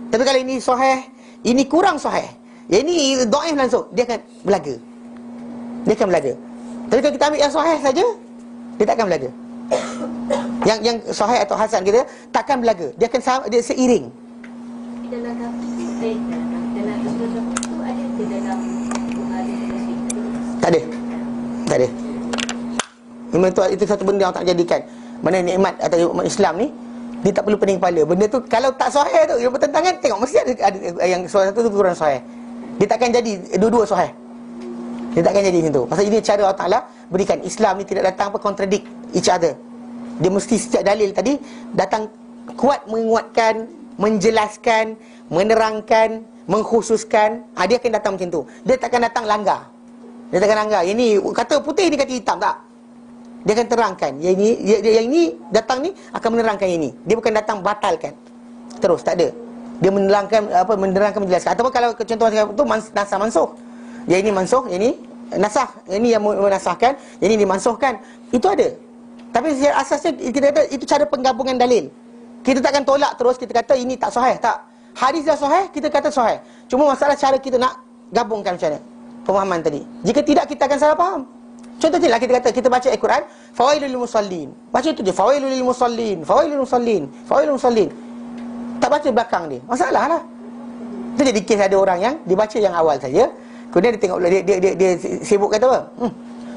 Tapi kalau ini sahih, ini kurang sahih, yang ini dhaif langsung, dia akan belaga. Dia akan belaga. Tapi kalau kita ambil yang sahih saja, dia tak akan belaga. Yang sahih atau hasan kita takkan belaga. Dia akan dia seiring. di dalam dalam itu ada ke dalam Bukhari dan Muslim? Tak ada. Memang itu satu benda yang tak jadikan. Mana nikmat atau umat Islam ni, dia tak perlu pening kepala. Benda tu kalau tak sahih tu, dia bertentangan, tengok mesti ada yang salah satu tu kurang sahih. Dia takkan jadi dua-dua sahih. Dia takkan jadi macam tu. Pasal ini cara Allah Ta'ala berikan. Islam ni tidak datang contradict each other. Dia mesti setiap dalil tadi datang kuat menguatkan, menjelaskan, menerangkan, mengkhususkan. Dia akan datang macam tu. Dia takkan datang langgar. Dia takkan langgar. Yang ni kata putih, ni kata hitam, tak. Dia akan terangkan. Yang ini datang ni akan menerangkan yang ini. Dia bukan datang batalkan. Terus, tak ada. Dia menerangkan menjelaskan. Ataupun kalau contoh itu nasah mansukh. Yang ini mansukh, yang ini nasah. Yang ini yang menasahkan, yang ini dimansuhkan. Itu ada. Tapi secara asasnya kita kata itu cara penggabungan dalil. Kita takkan tolak terus kita kata ini tak sahih, tak. Hadis dah sahih, kita kata sahih. Cuma masalah cara kita nak gabungkan macam mana pemahaman tadi. Jika tidak, kita akan salah faham. Contohnya lah kita kata, kita baca Al-Quran, fawailul lil musallin. Baca itu je, fawailul lil musallin, fawailul musallin, fawailul musallin. Tak baca belakang dia. Masalah lah. Itu jadi kes ada orang yang dibaca yang awal saja. Kemudian dia tengok dia sibuk kata apa?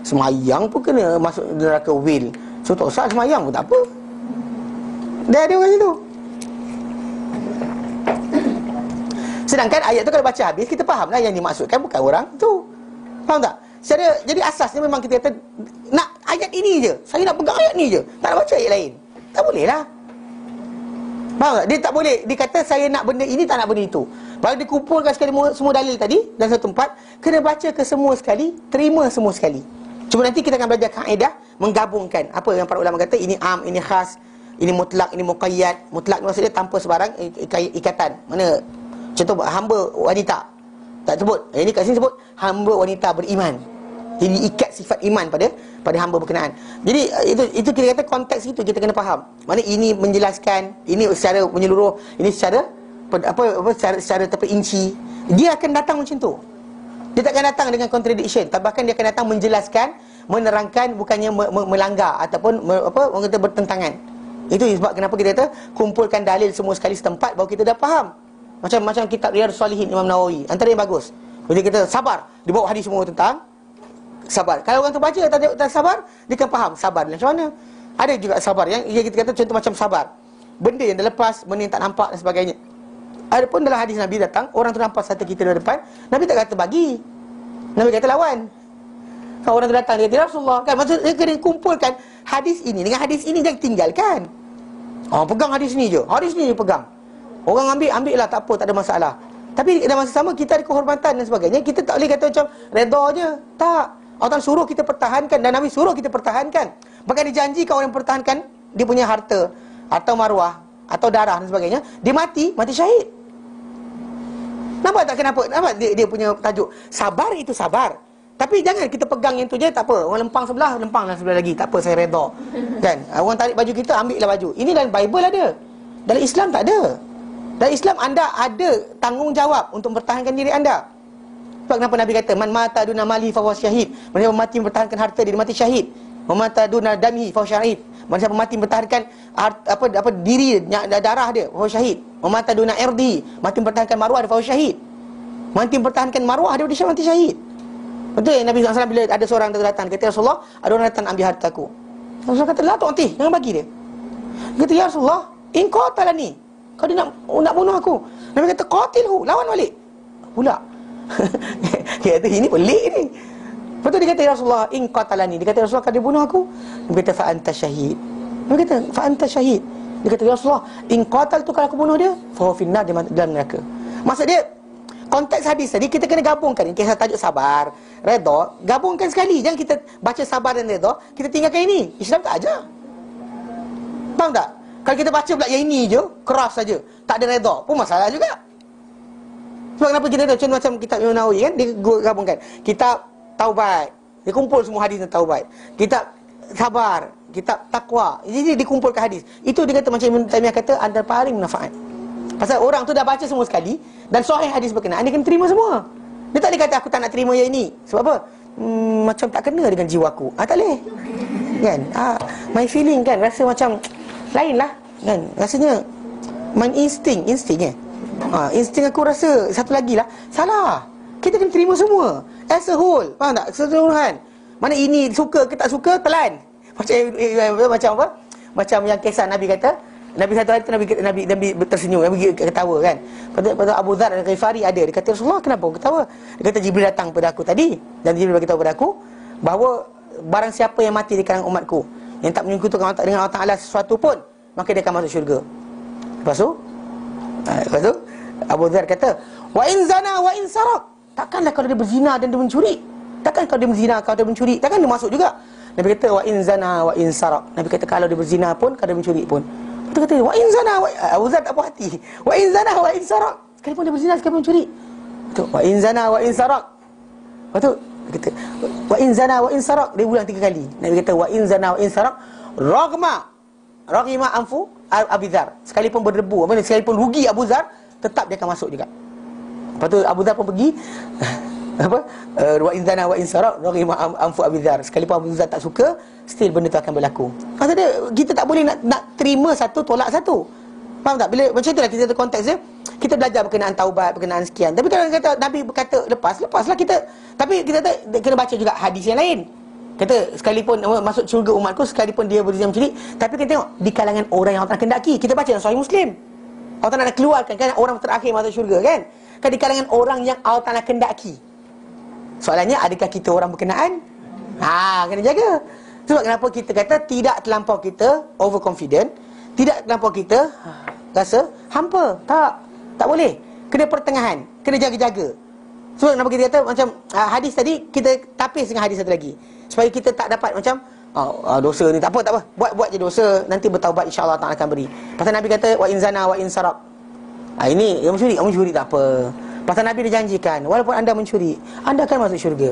Semayang pun kena masuk neraka wil. So tak usah semayang pun tak apa. Dia ada orang situ. Sedangkan ayat tu kalau baca habis, kita faham lah yang dimaksudkan bukan orang tu. Faham tak? Jadi asasnya memang kita kata nak ayat ini je. Saya nak pegang ayat ni je. Tak nak baca ayat lain. Tak boleh lah. Faham tak? Dia tak boleh. Dia kata saya nak benda ini, tak nak benda itu. Baru dikumpulkan sekali semua dalil tadi dalam satu tempat, kena baca ke semua sekali, terima semua sekali. Cuma nanti kita akan belajar kaedah menggabungkan. Apa yang para ulama kata, ini am, ini khas, ini mutlak, ini muqayyad. Mutlak maksudnya tanpa sebarang ikatan. Mana? Contoh hamba wanita. Tak sebut. Ini kat sini sebut hamba wanita beriman. Jadi ikat sifat iman pada hamba berkenaan. Jadi itu kita kata konteks itu kita kena faham. Mana ini menjelaskan, ini secara menyeluruh, ini secara secara terperinci. Dia akan datang macam tu. Dia takkan datang dengan contradiction, bahkan dia akan datang menjelaskan, menerangkan, bukannya melanggar ataupun orang kata bertentangan. Itu sebab kenapa kita kata kumpulkan dalil semua sekali setempat baru kita dah faham. Macam kitab Riyadhus Salihin Imam Nawawi, antara yang bagus. Bila kita sabar, dia bawa hadis semua tentang sabar. Kalau orang tu baca tak sabar, dia akan faham sabar macam mana. Ada juga sabar yang kita kata contoh macam sabar, benda yang dah lepas, benda yang tak nampak dan sebagainya. Ada pun dalam hadis Nabi datang, orang tu nampak satu kita di depan, Nabi tak kata bagi, Nabi kata lawan. Kalau orang tu datang, dia kata ya Rasulullah, kan maksud dia kena kumpulkan hadis ini dengan hadis ini, jangan tinggalkan. Pegang hadis ni je, hadis ni je pegang. Orang ambil lah, tak apa, tak ada masalah. Tapi dalam masa sama kita ada kehormatan dan sebagainya. Kita tak boleh kata macam redha je. Tak. Allah suruh kita pertahankan, dan Nabi suruh kita pertahankan. Bahkan dijanjikan orang yang pertahankan dia punya harta atau maruah atau darah dan sebagainya, dia mati syahid. Nampak tak kenapa? Nampak dia punya tajuk sabar, itu sabar. Tapi jangan kita pegang yang tu je, tak apa. Orang lempang sebelah lagi, tak apa, saya redha. Kan? Orang tarik baju kita, ambil lah baju. Ini dalam Bible ada. Dalam Islam tak ada. Dalam Islam anda ada tanggungjawab untuk mempertahankan diri anda. Sebab kenapa Nabi kata man mata duna mali fa huwa syahid. Manusia mati mempertahankan harta dia mati syahid. Man mata duna dami fa huwa syahid. Manusia mati mempertahankan diri darah dia fa huwa syahid. Man mata duna irdi, mati mempertahankan maruah dia fa huwa syahid. Mati mempertahankan maruah dia mati syahid. Betul ya Nabi SAW bila ada seorang datang kata Rasulullah, ada orang datang ambil hartaku. Rasulullah kata la tu'ti, jangan bagi dia. Dia kata ya Rasulullah, in qatalani, kau dia nak bunuh aku. Nabi kata qatilhu, lawan balik. Pula. Dia kata ini pelik ni. Lepas tu dia kata ya Rasulullah, in qatalani, dia kata Rasulullah kalau dia bunuh aku. Nabi kata fa anta syahid. Nabi kata fa anta syahid. Dia kata ya Rasulullah, in qataltu, kalau aku bunuh dia, fa huwa finnar, dia dalam neraka. Maksud dia konteks hadis tadi kita kena gabungkan. Ini kisah tajuk sabar, redha, gabungkan sekali. Jangan kita baca sabar dan redha, kita tinggalkan ini. Islam tak ajar. Faham tak? Kalau kita baca pula yang ini je, keras saja, tak ada redha, pun masalah juga. Sebab kenapa kita ada contoh macam kitab Imam Nawawi kan, dia gabungkan kitab taubat, dia kumpul semua hadis tentang taubat. Kitab sabar, kitab takwa, jadi dikumpulkan hadis. Itu dia kata macam Ibn Taimiyah kata antara paling manfaat. Pasal orang tu dah baca semua sekali dan sahih hadis berkenaan, dia kena terima semua. Dia tak boleh kata aku tak nak terima yang ini. Sebab apa? Macam tak kena dengan jiwaku. Tak boleh. Kan? My feeling kan rasa macam lain lah kan. Rasanya my insting insting aku rasa satu lagi lah. Salah. Kita kena terima semua as a whole. Faham tak? Keseluruhan. Mana ini suka ke tak suka, telan. Macam apa? Macam yang kisah Nabi kata, Nabi satu hari tu Nabi tersenyum, Nabi ketawa kan. Pada Abu Dzar Al-Ghifari ada, dia kata Rasulullah kenapa kau ketawa? Dia kata Jibril datang pada aku tadi, dan Jibril beritahu pada aku bahawa barang siapa yang mati di kalangan umatku yang tak menyekutukan dengan Allah Ta'ala sesuatu pun, maka dia akan masuk syurga. Lepas tu Abu Dzar kata wa in zana wa in sarak, takkanlah kalau dia berzina dan dia mencuri, takkan kalau dia berzina, kalau dia mencuri, takkan dia masuk juga. Nabi kata wa in zana wa in sarak, Nabi kata kalau dia berzina pun, kalau dia mencuri pun. Betul kata wa in zana Abu Zar tak puas hati. Wa in zana wa in sarak. Sekalipun dia berzina, sekalipun curi. Betul. Wa in zana wa in sarak. Betul. Dia kata wa in zana wa in sarak. Dia ulang 3 kali. Nabi kata wa in zana wa in sarak raghima anfu Abu Zar. Sekalipun berdebu, sekalipun rugi Abu Zar, tetap dia akan masuk juga. Lepas tu Abu Zar pun pergi wa in zana wa in sarak raghima anfu Abu Zar. Sekalipun Abu Zar tak suka, still benda tu akan berlaku. Maksudnya kita tak boleh nak terima satu, tolak satu. Faham tak? Bila macam itulah kita konteks dia. Kita belajar berkenaan taubat, berkenaan sekian. Tapi kalau kata Nabi berkata lepaslah kita. Tapi kita kena baca juga hadis yang lain. Kata sekalipun masuk syurga umatku, sekalipun dia berzina mencuri, tapi kita tengok di kalangan orang yang Allah Ta'ala kendaki. Kita baca dalam Sahih Muslim, Allah Ta'ala nak keluarkan kan orang terakhir masuk syurga kan. Kan di kalangan orang yang Allah Ta'ala kendaki. Soalannya, adakah kita orang berkenaan? Kena jaga. Sebab kenapa kita kata tidak terlampau kita overconfident, tidak terlampau kita rasa hampa. Tak boleh. Kena pertengahan, kena jaga-jaga. Sebab kenapa kita kata macam hadis tadi, kita tapis dengan hadis satu lagi, supaya kita tak dapat macam dosa ni tak apa. Buat je dosa, nanti bertaubat, insya-Allah Ta'ala akan beri. Pasal Nabi kata wa in zana wa in sarab. Ini yang mencuri tak apa. Pasal Nabi dia janjikan, walaupun anda mencuri, anda akan masuk syurga.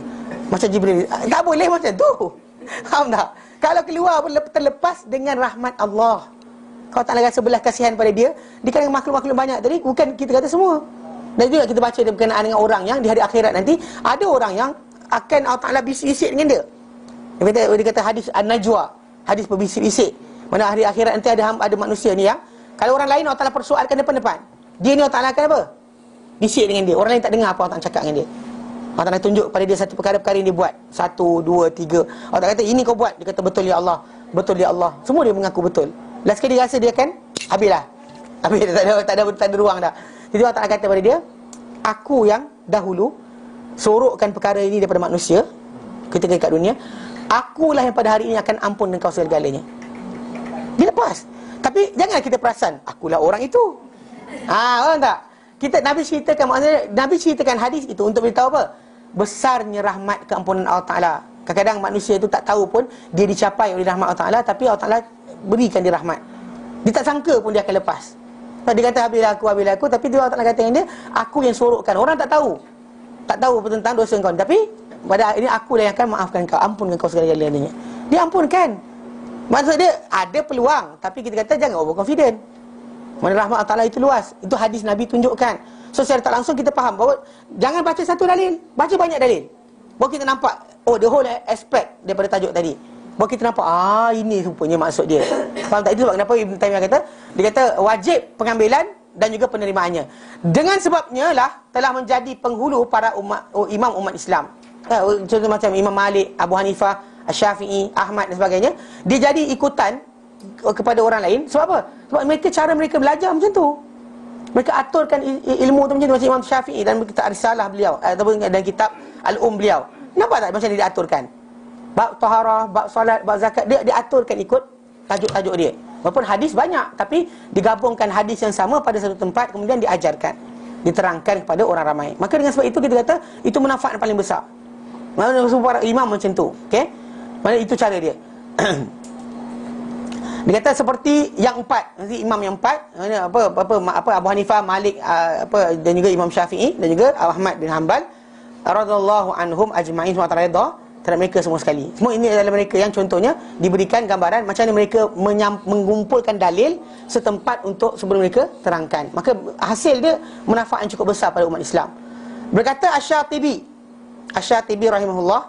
Macam Jibril. Tak boleh macam tu. Faham tak? Kalau keluar terlepas dengan rahmat Allah, kalau tak rasa belas kasihan pada dia, di kalangan makhluk-makhluk banyak tadi, bukan kita kata semua. Dan juga kita baca dia berkenaan dengan orang yang di hari akhirat nanti, ada orang yang akan Allah Ta'ala bisik-bisik dengan dia. Dia kata hadis An-Najwa, hadis berbisik-bisik. Mana hari akhirat nanti ada manusia ni yang, kalau orang lain Allah Ta'ala persoalkan depan-depan, dia ni Allah Ta'ala akan apa? Bisik dengan dia. Orang lain tak dengar apa Allah Ta'ala cakap dengan dia. Allah Ta'ala tunjuk pada dia satu perkara-perkara yang dia buat. 1, 2, 3. Allah Ta'ala kata, ini kau buat. Dia kata, betul ya Allah. Betul ya Allah. Semua dia mengaku betul. Last sekali dia rasa dia akan habislah. Habis tak ada ruang dah. Jadi Allah Ta'ala kata pada dia, aku yang dahulu sorokkan perkara ini daripada manusia ketika dekat dunia, akulah yang pada hari ini akan ampunkan kau segala-galanya. Dia lepas. Tapi janganlah kita perasan, akulah orang itu. Faham tak? Nabi ceritakan hadis itu untuk beritahu apa? Besarnya rahmat keampunan Allah Ta'ala. Kadang-kadang manusia itu tak tahu pun dia dicapai oleh rahmat Allah Ta'ala, tapi Allah Ta'ala berikan dia rahmat. Dia tak sangka pun dia akan lepas. Dia kata habislah aku, tapi dia Allah Ta'ala kata dengan dia, aku yang sorokkan. Orang tak tahu tentang dosa kau, tapi pada ini akulah yang akan maafkan kau, ampunkan kau segala-galanya. Dia ampunkan. Maksud dia ada peluang, tapi kita kata jangan overconfident. Mana rahmat Allah Ta'ala itu luas. Itu hadis Nabi tunjukkan. So secara tak langsung kita faham bahawa jangan baca satu dalil, baca banyak dalil. Baru kita nampak the whole aspect daripada tajuk tadi. Baru kita nampak ini rupanya maksud dia. Faham tak? Itu sebab kenapa Ibn Taimiyah kata, dia kata wajib pengambilan dan juga penerimaannya. Dengan sebabnya lah telah menjadi penghulu para imam umat Islam. Contoh macam Imam Malik, Abu Hanifah, Syafi'i, Ahmad dan sebagainya. Dia jadi ikutan kepada orang lain. Sebab apa? Sebab cara mereka belajar macam tu. Mereka aturkan ilmu tu macam tu. Macam Imam Syafi'i dan kitab Risalah beliau, ataupun dan kitab Al-Um beliau. Nampak tak macam dia diaturkan? Bab taharah, bab salat, bab zakat, dia diaturkan ikut tajuk-tajuk dia. Walaupun hadis banyak, tapi digabungkan hadis yang sama pada satu tempat, kemudian diajarkan, diterangkan kepada orang ramai. Maka dengan sebab itu kita kata itu manfaat paling besar. Mana para imam macam tu, okey? Mana itu cara dia. Dia kata seperti yang 4, nanti imam yang 4, apa Abu Hanifah, Malik, dan juga Imam Syafi'i dan juga Ahmad bin Hanbal radhiyallahu anhum ajma'in, wa ta'ala terhadap mereka semua sekali. Semua ini adalah mereka yang contohnya diberikan gambaran macam mana mereka mengumpulkan dalil setempat untuk sebelum mereka terangkan. Maka hasil dia manfaat yang cukup besar pada umat Islam. Berkata Asy-Syatibi rahimahullah,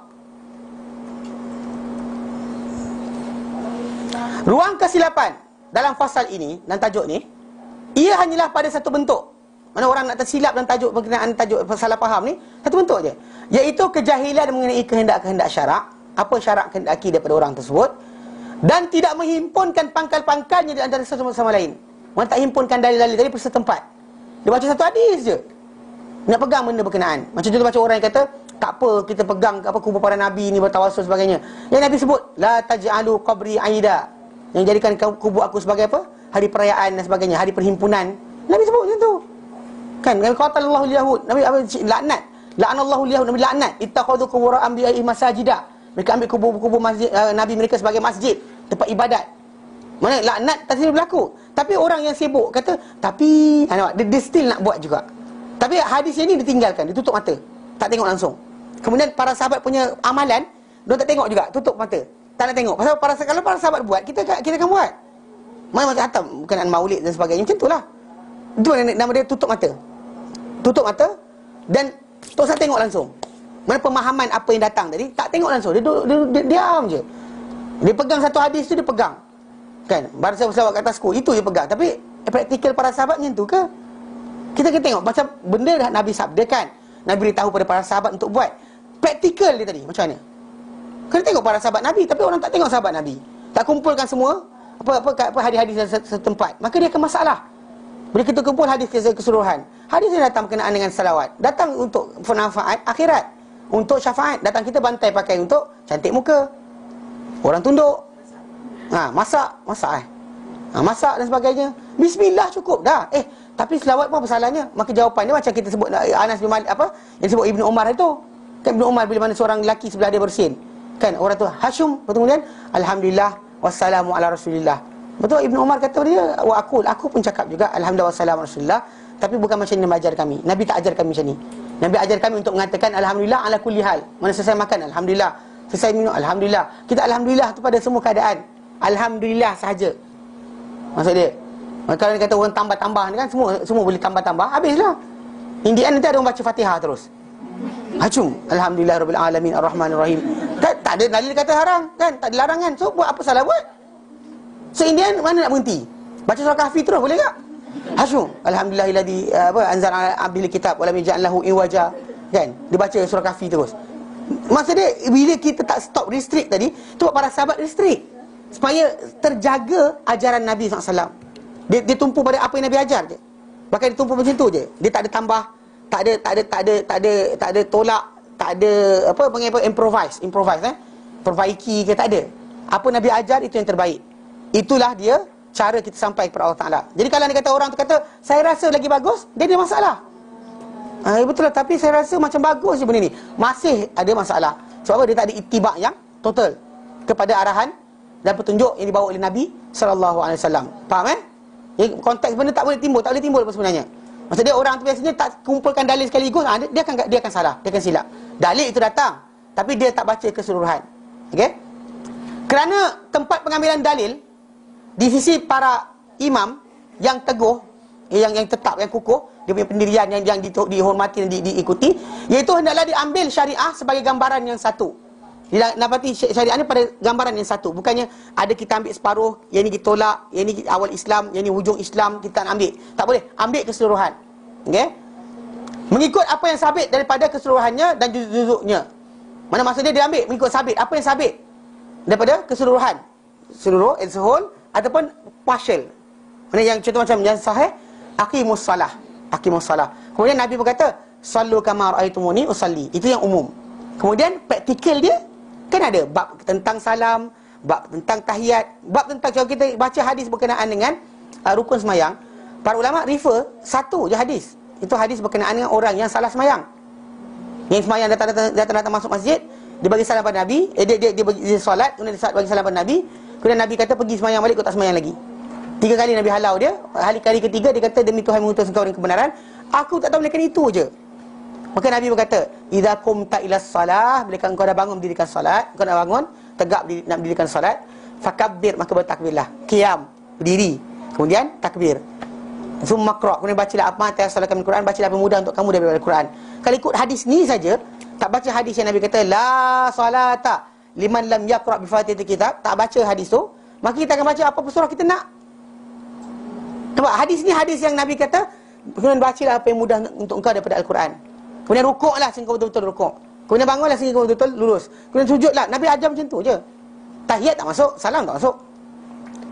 ruang kesilapan dalam fasal ini dan tajuk ni, ia hanyalah pada satu bentuk. Mana orang nak tersilap dan tajuk berkenaan tajuk salah faham ni, satu bentuk je, iaitu kejahilan mengenai kehendak-kehendak syarak, apa syarak kehendaki daripada orang tersebut, dan tidak menghimpunkan pangkal-pangkalnya di antara satu sama lain. Orang tak himpunkan dalil-dalil tadi pada setempat. Dia baca satu hadis je, nak pegang benda berkenaan. Macam contoh baca orang yang kata, tak apa kita pegang kubur para nabi ni bertawasul sebagainya. Yang Nabi sebut, la taj'alu qabri aida, yang jadikan kubur aku sebagai apa? Hari perayaan dan sebagainya, hari perhimpunan. Nabi sebut macam tu. Kan qatallahu al-yahud, Nabi laknat, la'anallahu al-yahud, Nabi laknat, ittakhadhu qubur anbiya'i masajida. Mereka ambil kubur-kubur masjid nabi mereka sebagai masjid, tempat ibadat. Mana laknat tak sini berlaku. Tapi orang yang sibuk kata, tapi nampak, dia still nak buat juga. Tapi hadis yang ni ditinggalkan, dia tutup mata, tak tengok langsung. Kemudian para sahabat punya amalan, dia tak tengok juga, tutup mata, tak nak tengok. Pasal kalau para sahabat buat, kita akan buat. Mana macam hatam berkenaan maulid dan sebagainya, macam itulah. Itu nama dia tutup mata. Tutup mata dan tak usah tengok langsung. Mana pemahaman apa yang datang tadi, tak tengok langsung. Dia diam je. Dia pegang satu hadis tu, dia pegang. Kan? Barisan sahabat kat atasku, itu dia pegang. Tapi praktikal para sahabat macam tu ke? Kita kena tengok macam benda dah Nabi sabdakan, Nabi beritahu pada para sahabat untuk buat. Praktikal dia tadi macam mana? Kena tengok para sahabat Nabi, tapi orang tak tengok sahabat Nabi. Tak kumpulkan semua apa hadis-hadis setempat, maka dia akan masalah. Bila kita kumpul hadis keseluruhan, hadis yang datang berkenaan dengan salawat, datang untuk manfaat akhirat, untuk syafaat. Datang kita bantai pakai untuk cantik muka, orang tunduk, masak masak dan sebagainya. Bismillah cukup dah. Tapi selawat pun apa salahnya? Maka jawapan dia macam kita sebut Anas bin Malik, yang disebut Ibnu Umar itu. Kan Ibnu Umar bila mana seorang lelaki sebelah dia bersin, kan orang tu Hashum, kemudian alhamdulillah wassalamu ala rasulillah. Betul, Ibnu Umar kata dia, aku pun cakap juga alhamdulillah wassalamu ala rasulillah, tapi bukan macam ni Nabi ajar kami. Nabi tak ajar kami macam ni. Nabi ajar kami untuk mengatakan alhamdulillah ala kulli hal. Mana selesai makan alhamdulillah, selesai minum alhamdulillah. Kita alhamdulillah tu pada semua keadaan. Alhamdulillah sahaja. Maksud dia, kalau dia kata orang tambah-tambah ni kan, semua boleh tambah-tambah, habislah. Indian nanti ada orang baca Fatihah terus. Hacum, alhamdulillah rabbil alamin arrahmanir rahim. Tak ada dalil kata haram kan, tak ada larangan. So buat apa salah buat? So Indian mana nak berhenti? Baca surah Kahfi terus boleh tak? Hacum, alhamdulillahilladzi anzal ala abdil kitab wa lam yaj'al lahu iwaja. Kan? Dia baca surah Kahfi terus. Maksud dia, bila kita tak stop restrict tadi, tu buat para sahabat restrict supaya terjaga ajaran Nabi SAW. Dia tumpu pada apa yang Nabi ajar je. Bahkan dia tumpu macam tu je. Dia tak ada tambah, tak ada tolak, tak ada apa improvise, perbaiki ke, tak ada. Apa Nabi ajar itu yang terbaik. Itulah dia cara kita sampai kepada Allah Taala. Jadi kalau dia kata orang tu kata saya rasa lagi bagus, dia ada masalah. Betul lah, tapi saya rasa macam bagus je benda ni, masih ada masalah. Sebab apa? Dia tak ada itibak yang total kepada arahan dan petunjuk yang dibawa oleh Nabi SAW. Faham konteks benda tak boleh timbul apa sebenarnya. Maksud dia orang tu biasanya tak kumpulkan dalil sekaligus, dia akan salah, dia akan silap. Dalil itu datang, tapi dia tak baca keseluruhan. Okey? Kerana tempat pengambilan dalil di sisi para imam yang teguh, yang tetap, yang kukuh, dia punya pendirian yang dihormati dan diikuti, iaitu hendaklah diambil syariah sebagai gambaran yang satu. Dapati syariah ni pada gambaran yang satu. Bukannya ada kita ambil separuh, yang ni kita tolak, yang ni awal Islam, yang ni hujung Islam, kita nak ambil. Tak boleh, ambil keseluruhan. Okey? Mengikut apa yang sabit daripada keseluruhannya dan juzuk-juzuknya. Mana maksudnya dia ambil mengikut sabit. Apa yang sabit daripada keseluruhan, seluruh, as a whole, ataupun partial. Mana yang contoh macam yang sahih, aqimus salah. Kemudian Nabi berkata, sallu kama raaitumuni usalli. Itu yang umum. Kemudian praktikal dia kan ada bab tentang salam, bab tentang tahiyat, bab tentang kalau kita baca hadis berkenaan dengan rukun semayang, para ulama refer satu je hadis. Itu hadis berkenaan dengan orang yang salah semayang. Yang semayang datang masuk masjid, dia bagi salam pada Nabi, dia solat, kemudian dia bagi salam pada Nabi, kemudian Nabi kata pergi semayang balik, kau tak semayang lagi. 3 kali Nabi halau dia. Kali ketiga dia kata, demi Tuhan mengutus engkau dengan kebenaran, aku tak tahu melainkan itu je. Maka Nabi berkata, idza qumta ilas salah, bila engkau dah bangun mendirikan salat, engkau dah bangun tegak nak mendirikan salat, fakabbir, maka bertakbirlah. Qiyam, berdiri, kemudian takbir. Summa qra, kemudian bacalah apa yang telah Al-Quran, bacalah apa mudah untuk kamu daripada Al-Quran. Kalau ikut hadis ni saja, tak baca hadis yang Nabi kata la salata liman lam yaqra bi Fatihatil kitab, tak baca hadis tu, maka kita akan baca apa surah kita nak. Sebab hadis ni hadis yang Nabi kata, kemudian bacalah apa yang mudah untuk engkau daripada Al-Quran. Kemudian rukuklah sehingga betul-betul rukuk. Kemudian bangunlah sehingga betul-betul lurus. Kemudian sujudlah. Nabi ajar macam tu je. Tahiyat tak masuk, salam tak masuk.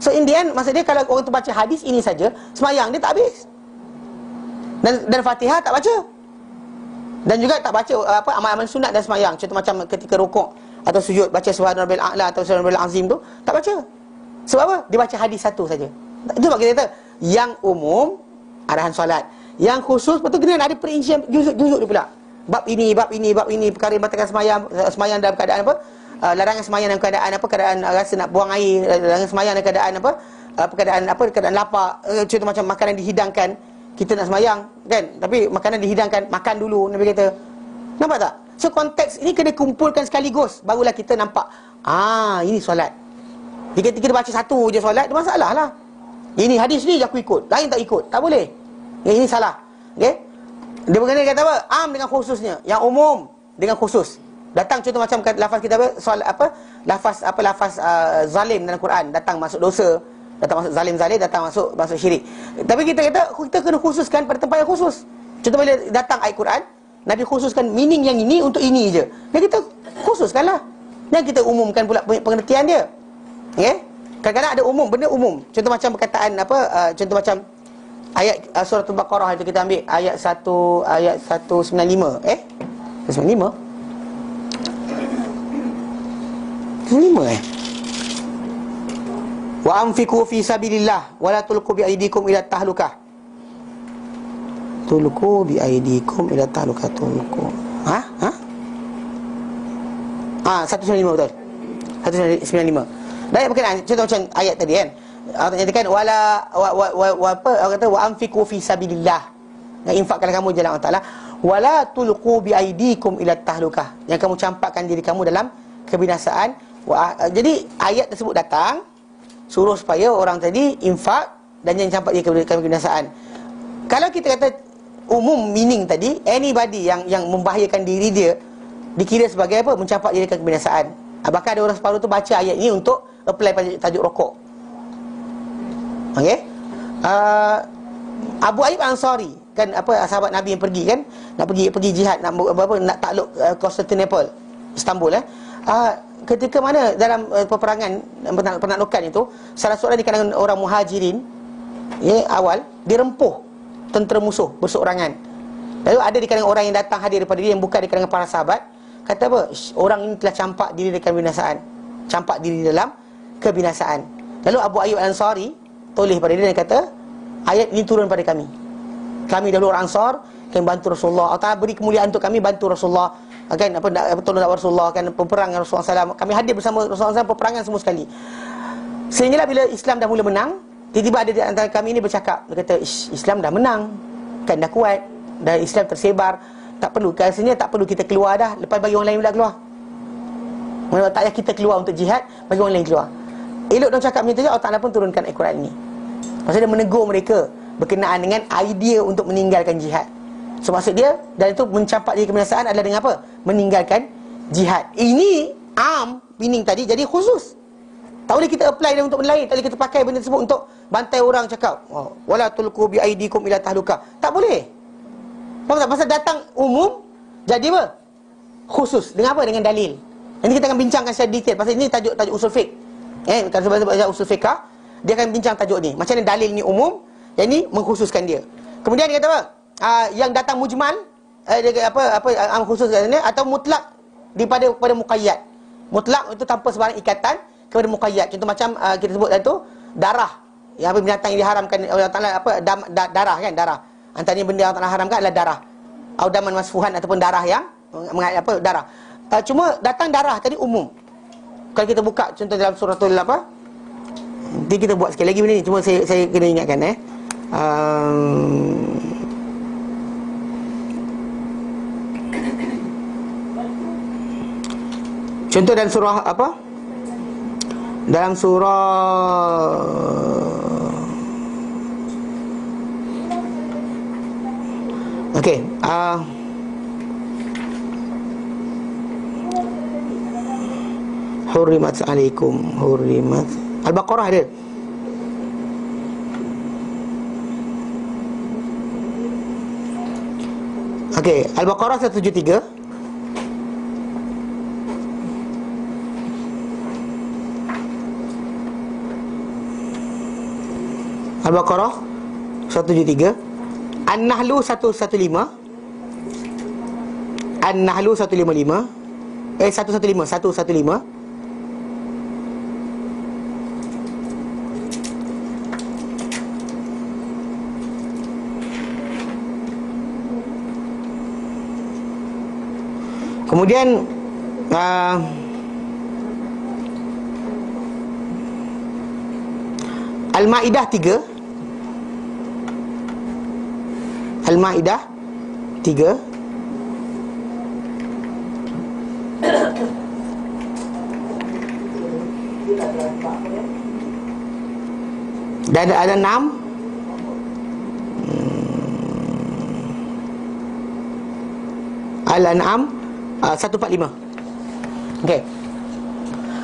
So in the end, maksud dia kalau orang tu baca hadis ini saja, semayang dia tak habis. Dan Fatihah tak baca. Dan juga tak baca amal-amal sunat dan semayang. Contoh macam ketika rukuk atau sujud, baca subhana rabbil a'la atau subhana rabbil azim tu, tak baca. Sebab apa? Dia baca hadis satu saja. Itu sebab kita kata, yang umum arahan solat, yang khusus betul kena ada perincian juzuk-juzuk dia pula. Bab ini, perkara yang batalkan semayang dalam keadaan apa? Larangan semayang dalam keadaan apa? Keadaan rasa nak buang air, larangan semayang dalam keadaan apa? keadaan lapar, contoh macam makanan dihidangkan, kita nak sembahyang kan, tapi makanan dihidangkan, makan dulu Nabi kata. Nampak tak? So konteks ini kena kumpulkan sekaligus, barulah kita nampak ini solat. Jika kita baca satu je solat, ada masalah lah. Ini hadis ni je aku ikut, lain tak ikut, tak boleh. Ini salah. Okey? Dia berkena kata apa? Am dengan khususnya, yang umum dengan khusus. Datang contoh macam lafaz kita soal lafaz zalim dalam Quran, datang masuk dosa, datang masuk zalim, datang masuk syirik. Tapi kita kata kita kena khususkan pada tempat yang khusus. Contoh bila datang ayat Quran, Nabi khususkan meaning yang ini untuk ini je. Dan kita khususkanlah. Dan kita umumkan pula pengertian dia. Okey? Kadang-kadang ada umum, benda umum. Contoh macam perkataan contoh macam ayat surah Al-Baqarah itu kita ambil ayat 195. 195 wa anfiqu fi sabilillah wa la tulqu bi aydikum ila tahlukah. Tulqu bi aydikum ila tahlukah. Tulqu 195 betul. 195. Dan berkenaan contoh macam ayat tadi kan. Allah nyatakan wala Allah kata wa anfiqu fi sabilillah. Yang infakkan kamu jalan Allah Taala, wala tulqu bi aydikum ila tahlukah. Yang kamu campakkan diri kamu dalam kebinasaan. Jadi ayat tersebut datang suruh supaya orang tadi infak dan jangan campak dia kebinasaan. Kalau kita kata umum meaning tadi, anybody yang membahayakan diri dia dikira sebagai apa? Mencampak diri kebinasaan. Bahkan ada orang separuh tu baca ayat ini untuk apply pada tajuk rokok. Okey? Abu Ayyub Ansari kan, sahabat Nabi yang pergi kan, nak pergi jihad, nak takluk Constantinople, Istanbul ketika mana dalam peperangan penaklukan itu, salah seorang di kalangan orang muhajirin awal dirempuh tentera musuh berseorangan. Lalu ada di kalangan orang yang datang hadir daripada dia yang bukan di kalangan para sahabat, kata apa? Orang ini telah campak diri dalam kebinasaan. Campak diri dalam kebinasaan. Lalu Abu Ayyub Ansari toleh pada dia dan kata, ayat ini turun pada kami. Kami dahulu orang Ansar, kami bantu Rasulullah. Allah Ta'ala beri kemuliaan untuk kami, bantu Rasulullah. Kan tolong Rasulullah, kan peperang Rasulullah SAW. Kami hadir bersama Rasulullah SAW peperangan semua sekali. Sehinggalah bila Islam dah mula menang, tiba-tiba ada di antara kami ini bercakap, dia kata, Islam dah menang, kan dah kuat, dah Islam tersebar, tak perlu, rasanya tak perlu kita keluar dah, lepas bagi orang lain pula keluar. Maksudnya tak payah kita keluar untuk jihad, bagi orang lain keluar. Elok dia cakap macam tu je, Allah Ta'ala pun turunkan Al-Quran ini. Maksudnya dia menegur mereka berkenaan dengan idea untuk meninggalkan jihad. So maksud dia, dan itu mencampak diri kebinasaan adalah dengan apa? Meninggalkan jihad. Ini meaning tadi jadi khusus. Tak boleh kita apply dia untuk benda lain. Tak boleh kita pakai benda tersebut untuk bantai orang cakap wala tulqu bi aydikum ila tahluka. Tak boleh. Faham tak? Pasal datang umum jadi apa? Khusus. Dengan apa? Dengan dalil. Nanti kita akan bincangkan secara detail. Pasal ini tajuk usul fiqh. Kalau sebab baca usul fiqh, dia akan bincang tajuk ni. Macam mana dalil ni umum, yang ni mengkhususkan dia. Kemudian dia kata apa? Yang datang mujmal, khusus kat sini, atau mutlak kepada muqayyad. Mutlak itu tanpa sebarang ikatan kepada muqayyad. Contoh macam kita sebut itu darah. Yang binatang yang diharamkan oleh Allah Taala, darah kan, darah. Antaranya benda yang Allah Taala haramkan adalah darah. Audaman masfuhan ataupun darah yang darah. Cuma datang darah tadi umum. Kalau kita buka contoh dalam suratul nanti kita buat sekali lagi benda ni, cuma saya kena ingatkan contoh dalam surah dalam surah Hurrimat alaikum, hurrimat Al-Baqarah ada. Al-Baqarah 173. Al-Baqarah 173. An-Nahlu 115. An-Nahlu 115. 115. Kemudian Al-Maidah 3. Al-Maidah 3. Dan ada 6. Al-An'am 145. Okey.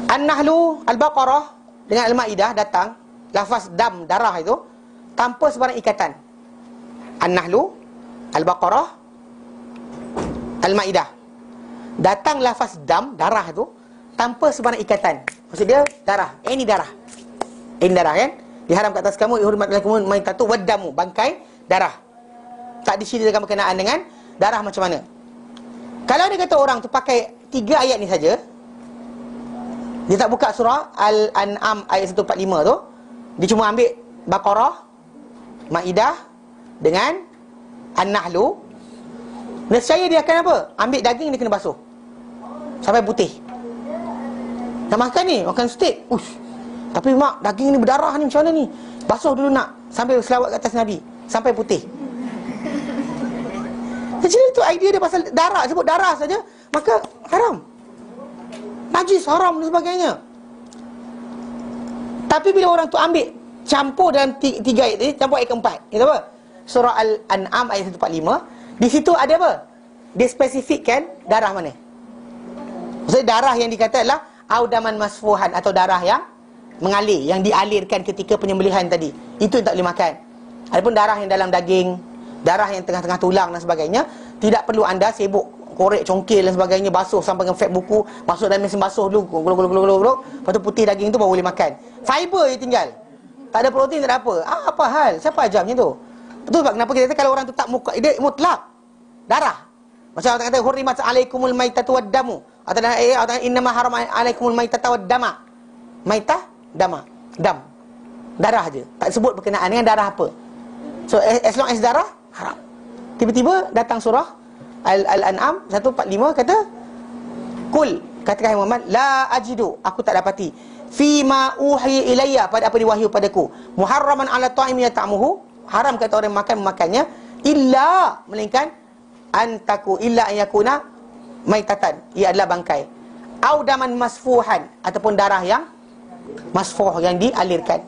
An-Nahlu, Al-Baqarah dengan Al-Maidah datang lafaz dam, darah itu tanpa sebarang ikatan. An-Nahlu, Al-Baqarah, Al-Maidah. Datang lafaz dam, darah itu tanpa sebarang ikatan. Maksud dia darah. Ini darah. Ini darah kan? Diharamkan atas kamu, dihormat oleh kamu maitatu waddamu, bangkai, darah. Tak diceritakan berkenaan dengan darah macam mana. Kalau dia kata orang tu pakai 3 ayat ni saja, dia tak buka surah Al-An'am ayat 145 tu, dia cuma ambil Baqarah, Maidah dengan An-Nahlu, nescaya dia akan apa? Ambil daging, dia kena basuh sampai putih. Nak makan ni, makan steak. Ush. Tapi mak, daging ni berdarah ni macam mana ni? Basuh dulu nak, sampai selawat ke atas Nabi, sampai putih. Jadi itu idea dia pasal darah, sebut darah saja, maka haram. Najis, haram dan sebagainya. Tapi bila orang tu ambil, campur dalam 3 ayat ni, campur ayat keempat, kata apa? Surah Al-An'am ayat 145. Di situ ada apa? Dia spesifikkan darah mana. Maksudnya darah yang dikata adalah audaman masfuhan, atau darah yang mengalir, yang dialirkan ketika penyembelihan tadi. Itu yang tak boleh makan. Adapun darah yang dalam daging, darah yang tengah-tengah tulang dan sebagainya, tidak perlu anda sibuk korek congkil dan sebagainya, basuh sampai dengan fat buku, masuk dalam mesin basuh dulu, golok, lepas tu putih daging tu baru boleh makan. Fiber je tinggal, tak ada protein, tak ada apa. Apa hal? Siapa ajar macam tu? Betul sebab kenapa kita kata kalau orang tu tak dia mutlak darah. Macam orang kata hurrimat alaikumul maitatu waddamu, atau dalam ayat innama haram alaikumul maitata waddama. Maitah, dama, dam, darah je, tak sebut berkenaan dengan darah apa. So as long as darah, haram. Tiba-tiba datang surah Al-An'am 145 kata, Kul, katakan Muhammad, la ajidu, aku tak dapati, fima uhi ilayya, pada apa diwahyu padaku, muharraman ala ta'imi yata'muhu, haram kata orang makan memakannya, illa, melainkan antaku, illa an yakuna maitatan, ia adalah bangkai, audaman masfuhan, ataupun darah yang masfuh, yang dialirkan.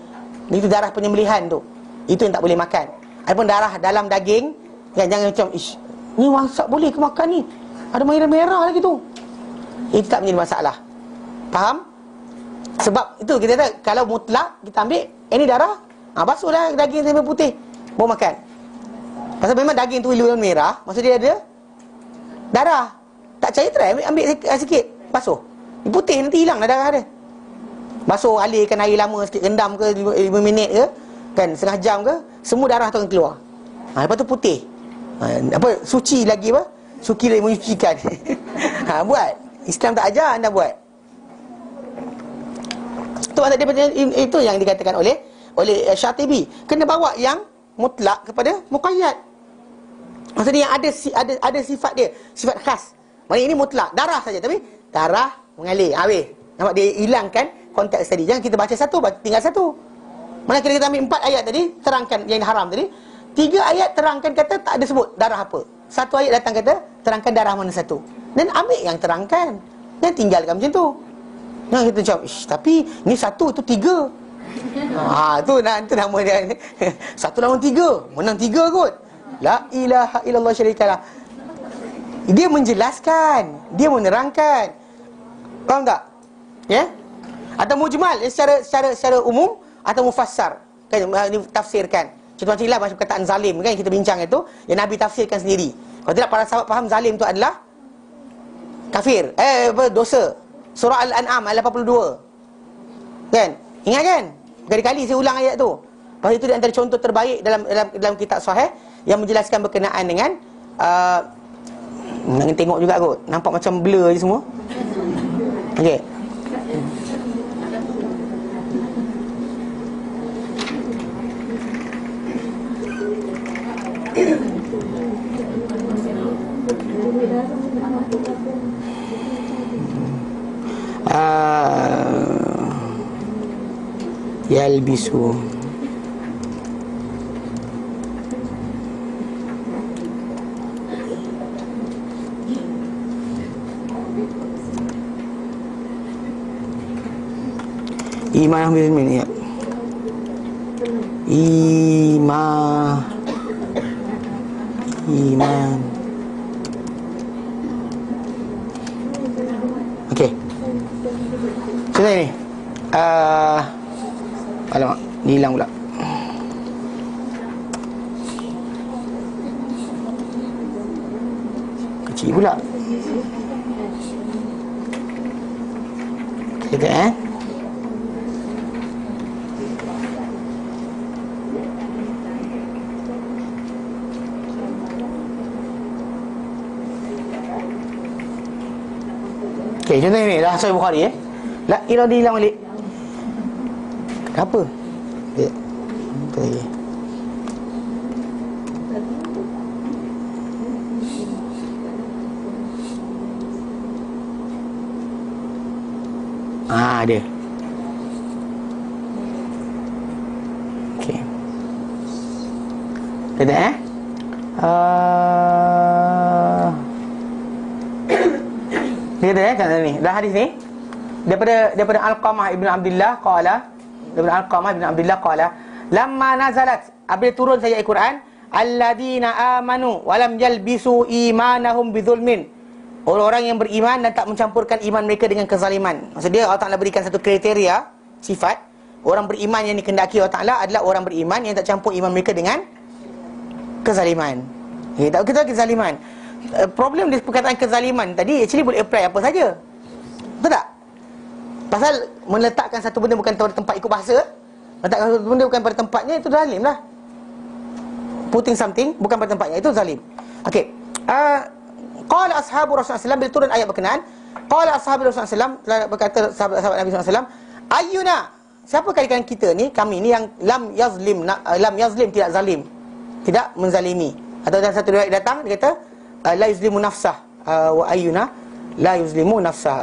Itu darah penyembelihan tu, itu yang tak boleh makan. Adapun darah dalam daging, jangan macam, ish, ni masak boleh ke makan ni? Ada merah-merah lagi tu. Itu tak menjadi masalah. Faham? Sebab itu kita kata, kalau mutlak kita ambil, ini darah, basuhlah daging sampai putih, baru makan. Pasal memang daging tu warna merah, maksud dia ada darah. Tak percaya try, ambil sikit, basuh. Putih, nanti hilang dah darah dia. Basuh, alirkan air lama sikit, rendam ke 5 minit ke, kan, setengah jam ke, semua darah tu akan keluar. Lepas tu putih. Suci lagi apa? Suci lagi menyucikan. Buat. Islam tak ajar, anda buat. Itu yang dikatakan oleh Syatibi. Kena bawa yang mutlak kepada muqayyad. Maksudnya yang ada sifat dia, sifat khas. Maksudnya ini mutlak, darah saja, tapi darah mengalir. Habis. Nampak dia hilangkan konteks tadi. Jangan kita baca satu, tinggal satu. Mana kita ambil 4 ayat tadi, terangkan yang haram tadi. 3 ayat terangkan kata tak ada sebut darah apa. 1 ayat datang kata terangkan darah mana satu. Dan ambil yang terangkan, dan tinggalkan macam tu. Nah, kita macam, tapi ni 1 tu 3. Tu nama dia. 1 lawan 3, menang 3 kot. La ilaha illallah syarikalah. Dia menjelaskan, dia menerangkan. Faham tak? Ya? Atau mujmal secara umum, atau mufassar, kan, ditafsirkan. Contoh macam inilah macam perkataan zalim, kan, kita bincang itu, yang Nabi tafsirkan sendiri. Kalau tidak, para sahabat faham zalim itu adalah kafir, dosa. Surah Al-An'am ayat 82, kan, ingat kan, kali-kali saya ulang ayat tu. Pasal itu di antara contoh terbaik dalam kitab sahih yang menjelaskan berkenaan dengan nak tengok juga kot, nampak macam blur je semua. Okey. Yalbisu Iman bil zulmin, ya. Iman. Okey. Contoh ni. Alamak, ni hilang pula. Kecil pula. Kita Okey, contoh ni dah Sahih Bukhari La ilaha illallah balik. Apa? Ya. Okey. Dia. Okey. Kita Dia kata kat ni. Dalam hadis ni daripada Alqamah ibn Abdullah qala, daripada Alqamah ibn Abdullah qala, lamma nazalat, apabila turun saja Al-Quran, alladina amanu wa lam yalbisu imanahum bidzulmin, orang-orang yang beriman dan tak mencampurkan iman mereka dengan kezaliman. Maksud dia Allah Taala berikan satu kriteria sifat orang beriman yang dikehendaki Allah Taala adalah orang beriman yang tak campur iman mereka dengan kezaliman. Tak kita kezaliman. Problem di perkataan kezaliman tadi actually boleh apply apa saja. Betul tak? Pasal meletakkan satu benda bukan pada tempat ikut bahasa, letakkan satu benda bukan pada tempatnya, itu zalim lah. Putting something bukan pada tempatnya, itu zalim. Okey. Qala ashabu Rasulullah SAW, bila turun ayat berkenaan, qala ashabu Rasulullah SAW, berkata sahabat-sahabat Nabi SAW, ayyuna, siapa kali kita ni, kami ni yang lam yazlim, tidak zalim, tidak menzalimi. Atau dalam satu riwayat datang dia kata la yuzlimu nafsah, wa ayyuna la yuzlimu nafsah.